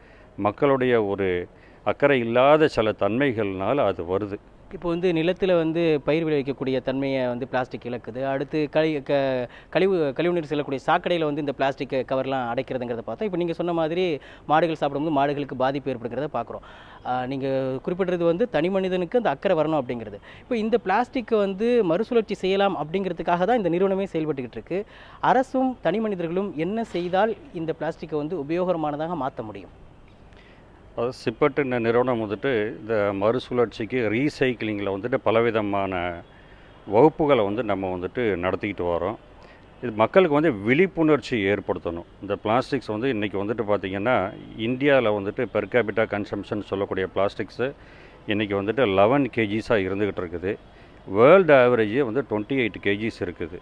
மக்களுடைய ஒரு அக்கறை இல்லாத சில தன்மைகள்னால் அது வருது. இப்போ வந்து நிலத்தில் வந்து பயிர் விளைவிக்கக்கூடிய தன்மையை வந்து பிளாஸ்டிக் இழக்குது. அடுத்து கழிவுநீர் செல்லக்கூடிய சாக்கடையில் வந்து இந்த பிளாஸ்டிக் கவர்லாம் அடைக்கிறதுங்கிறத பார்த்தோம். இப்போ நீங்கள் சொன்ன மாதிரி மாடுகள் சாப்பிடும்போது மாடுகளுக்கு பாதிப்பு ஏற்படுகிறத பார்க்குறோம். நீங்கள் குறிப்பிட்றது வந்து தனி மனிதனுக்கு அந்த அக்கறை வரணும் அப்படிங்கிறது. இப்போ இந்த பிளாஸ்டிக்கை வந்து மறுசுழற்சி செய்யலாம் அப்படிங்கிறதுக்காக தான் இந்த நிறுவனமே செயல்பட்டுக்கிட்டு இருக்கு. அரசும் தனி மனிதர்களும் என்ன செய்தால் இந்த பிளாஸ்டிக்கை வந்து உபயோகமானதாக மாற்ற முடியும்? சிப்பெட் நிறுவனம் வந்துட்டு இந்த மறுசுழற்சிக்கு ரீசைக்கிளிங்கில் வந்துட்டு பலவிதமான வகுப்புகளை வந்து நம்ம வந்துட்டு நடத்திக்கிட்டு வரோம். இது மக்களுக்கு வந்து விழிப்புணர்ச்சி ஏற்படுத்தணும். இந்த பிளாஸ்டிக்ஸ் வந்து இன்றைக்கி வந்துட்டு பார்த்திங்கன்னா இந்தியாவில் வந்துட்டு பெர் கேபிட்டா கன்சம்ஷன் சொல்லக்கூடிய பிளாஸ்டிக்ஸு இன்றைக்கி வந்துட்டு 11 kgs இருந்துக்கிட்டு இருக்குது. வேர்ல்டு ஆவரேஜே வந்து 28 kgs இருக்குது.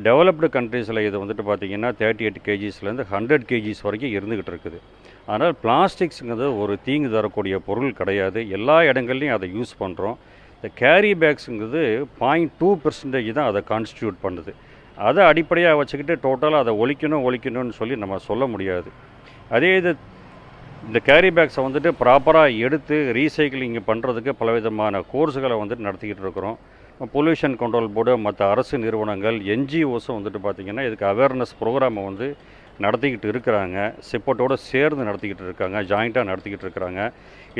டெவலப்டு கண்ட்ரீஸில் இது வந்துட்டு பார்த்திங்கன்னா 38 kgsலேருந்து 100 kgs வரைக்கும் இருந்துக்கிட்டு இருக்குது. ஆனால் பிளாஸ்டிக்ஸுங்கிறது ஒரு தீங்கு தரக்கூடிய பொருள் கிடையாது. எல்லா இடங்கள்லையும் அதை யூஸ் பண்ணுறோம். இந்த கேரி பேக்ஸுங்கிறது 0.2% தான் அதை கான்ஸ்டியூட் பண்ணுது. அதை அடிப்படையாக வச்சுக்கிட்டு டோட்டலாக அதை ஒழிக்கணும்னு சொல்லி நம்ம சொல்ல முடியாது. அதே இது இந்த கேரி பேக்ஸை வந்துட்டு ப்ராப்பராக எடுத்து ரீசைக்கிளிங் பண்ணுறதுக்கு பலவிதமான கோர்ஸுகளை வந்துட்டு நடத்திக்கிட்டு இருக்கிறோம். பொல்யூஷன் கண்ட்ரோல் போர்டு, மற்ற அரசு நிறுவனங்கள், NGOஸும் வந்துட்டு பார்த்திங்கன்னா இதுக்கு அவேர்னஸ் ப்ரோக்ராமை வந்து நடத்திக்கிட்டு இருக்கிறாங்க. சிப்பட்டோடு சேர்ந்து நடத்திக்கிட்டு இருக்காங்க, ஜாயிண்ட்டாக நடத்திக்கிட்டு இருக்கிறாங்க.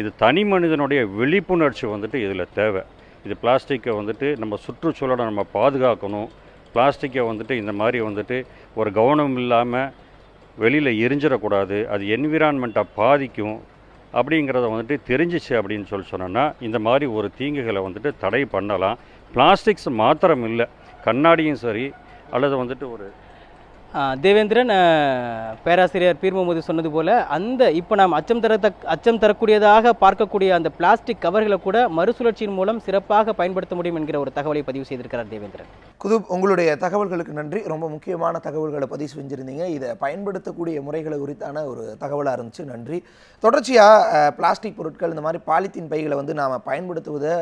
இது தனி மனிதனுடைய விழிப்புணர்ச்சி வந்துட்டு இதில் தேவை. இது பிளாஸ்டிக்கை வந்துட்டு நம்ம சுற்றுச்சூழலை நம்ம பாதுகாக்கணும். பிளாஸ்டிக்கை வந்துட்டு இந்த மாதிரி வந்துட்டு ஒரு கவனம் இல்லாமல் வெளியில் எரிஞ்சிடக்கூடாது, அது என்விரான்மெண்ட்டை பாதிக்கும் அப்படிங்கிறத வந்துட்டு தெரிஞ்சிச்சு அப்படின்னு சொன்னோன்னா இந்த மாதிரி ஒரு தீங்குகளை வந்துட்டு தடை பண்ணலாம். பிளாஸ்டிக்ஸ் மாத்திரம் இல்லை, கண்ணாடியும் சரி, அல்லது வந்துட்டு ஒரு தேவேந்திரன், பேராசிரியர் பீர் முகமது சொன்னது போல் அந்த இப்போ நாம் அச்சம் தரக்கூடியதாக பார்க்கக்கூடிய அந்த பிளாஸ்டிக் கவர்களை கூட மறுசுழற்சியின் மூலம் சிறப்பாக பயன்படுத்த முடியும் என்கிற ஒரு தகவலை பதிவு செய்திருக்கிறார் தேவேந்திரன். குதுப், உங்களுடைய தகவல்களுக்கு நன்றி. ரொம்ப முக்கியமான தகவல்களை பதிவு செஞ்சுருந்தீங்க. இதை பயன்படுத்தக்கூடிய முறைகளை குறித்தான ஒரு தகவலாக இருந்துச்சு, நன்றி. தொடர்ச்சியாக பிளாஸ்டிக் பொருட்கள், இந்த மாதிரி பாலித்தீன் பைகளை வந்து நாம் பயன்படுத்துவதை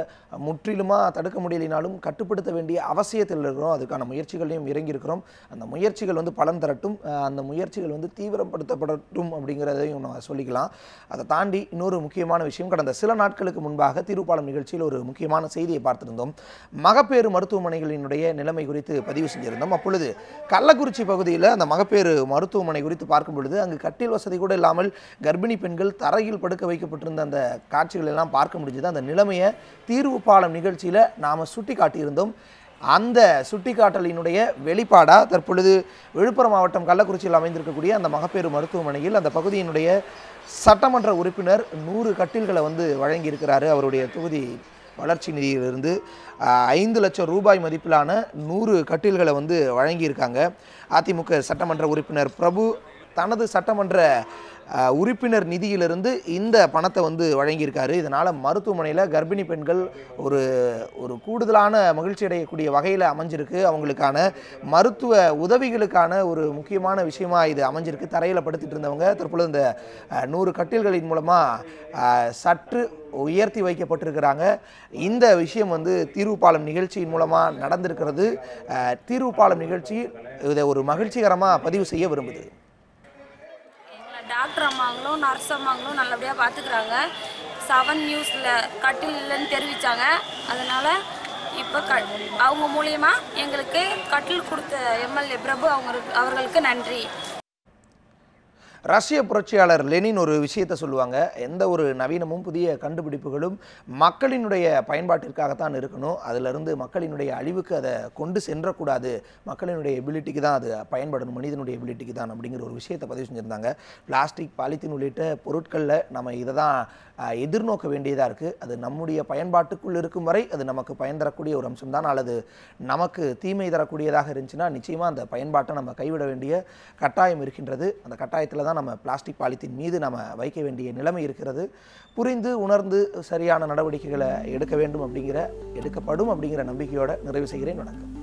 முற்றிலுமாக தடுக்க முடியலினாலும் கட்டுப்படுத்த வேண்டிய அவசியத்தில் இருக்கிறோம். அதுக்கான முயற்சிகளையும் இறங்கியிருக்கிறோம். அந்த முயற்சிகள் வந்து பலன் தரட்டும், அந்த முயற்சிகள் வந்து தீவிரப்படுத்தப்படட்டும் அப்படிங்கிறதையும் நம்ம சொல்லிக்கலாம். அதை தாண்டி இன்னொரு முக்கியமான விஷயம், கடந்த சில நாட்களுக்கு முன்பாக தீர்ப்பாளம் நிகழ்ச்சியில் ஒரு முக்கியமான செய்தியை பார்த்திருந்தோம். மகப்பேறு மருத்துவமனைகளினுடைய நிலைமை குறித்து பதிவு செஞ்சிருந்தோம். அப்பொழுது கள்ளக்குறிச்சி பகுதியில் அந்த மகப்பேறு மருத்துவமனை குறித்து பார்க்கும் பொழுது அங்கு கட்டில் வசதி கூட இல்லாமல் கர்ப்பிணி பெண்கள் தரையில் படுக்க வைக்கப்பட்டிருந்த அந்த காட்சிகள் எல்லாம் பார்க்க முடிஞ்சது. அந்த நிலைமையை தீர்ப்பாளம் நிகழ்ச்சியில் நாம் சுட்டி காட்டியிருந்தோம். அந்த சுட்டிக்காட்டலினுடைய வெளிப்பாடாக தற்பொழுது விழுப்புரம் மாவட்டம் கள்ளக்குறிச்சியில் அமைந்திருக்கக்கூடிய அந்த மகப்பேறு மருத்துவமனையில் அந்த பகுதியினுடைய சட்டமன்ற உறுப்பினர் 100 கட்டில்களை வந்து வழங்கியிருக்கிறாரு. அவருடைய தொகுதி வளர்ச்சி நிதியிலிருந்து 5 லட்சம் ரூபாய் மதிப்பிலான 100 கட்டில்களை வந்து வழங்கியிருக்காங்க. அதிமுக சட்டமன்ற உறுப்பினர் பிரபு தனது சட்டமன்ற உறுப்பினர் நிதியிலிருந்து இந்த பணத்தை வந்து வழங்கியிருக்காரு. இதனால் மருத்துவமனையில் கர்ப்பிணி பெண்கள் ஒரு கூடுதலான மகிழ்ச்சி அடையக்கூடிய வகையில் அமைஞ்சிருக்கு. அவங்களுக்கான மருத்துவ உதவிகளுக்கான ஒரு முக்கியமான விஷயமா இது அமைஞ்சிருக்கு. தரையில் படுத்திட்டு இருந்தவங்க தற்பொழுது இந்த 100 கட்டில்களின் மூலமாக சற்று உயர்த்தி வைக்கப்பட்டிருக்கிறாங்க. இந்த விஷயம் வந்து தீர்வுப்பாலம் நிகழ்ச்சியின் மூலமாக நடந்திருக்கிறது. தீர்வுப்பாலம் நிகழ்ச்சி இதை ஒரு மகிழ்ச்சிகரமாக பதிவு செய்ய விரும்புது. டாக்டர் அம்மாங்களும் நர்ஸ் அம்மாங்களும் நல்லபடியாக பார்த்துக்கிறாங்க. 7 நியூஸில் கட்டில் இல்லைன்னு தெரிவித்தாங்க. அதனால் இப்போ அவங்க மூலயமா எங்களுக்கு கட்டில் கொடுத்த MLA பிரபு அவர்களுக்கு நன்றி. ரஷ்ய புரட்சியாளர் லெனின் ஒரு விஷயத்தை சொல்லுவாங்க, எந்த ஒரு நவீனமும் புதிய கண்டுபிடிப்புகளும் மக்களினுடைய பயன்பாட்டிற்காகத்தான் இருக்கணும், அதிலிருந்து மக்களினுடைய அழிவுக்கு அதை கொண்டு சென்றக்கூடாது, மக்களினுடைய எபிலிட்டிக்கு தான் அது பயன்படணும், மனிதனுடைய எபிலிட்டிக்கு தான் அப்படிங்கிற ஒரு விஷயத்தை பதிவு செஞ்சுருந்தாங்க. பிளாஸ்டிக், பாலித்தீன் உள்ளிட்ட பொருட்களில் நம்ம இதை தான் எதிர்நோக்க வேண்டியதாக இருக்குது. அது நம்முடைய பயன்பாட்டுக்குள் இருக்கும் வரை அது நமக்கு பயன் தரக்கூடிய ஒரு அம்சம் தான். அல்லது நமக்கு தீமை தரக்கூடியதாக இருந்துச்சுன்னா நிச்சயமாக அந்த பயன்பாட்டை நம்ம கைவிட வேண்டிய கட்டாயம் இருக்கின்றது. அந்த கட்டாயத்தில் தான் நம்ம பிளாஸ்டிக், பாலித்தீன் மீது நம்ம வைக்க வேண்டிய நிலைமை இருக்கிறது. புரிந்து உணர்ந்து சரியான நடவடிக்கைகளை எடுக்கப்படும் அப்படிங்கிற நம்பிக்கையோடு நிறைவு செய்கிறேன். வணக்கம்.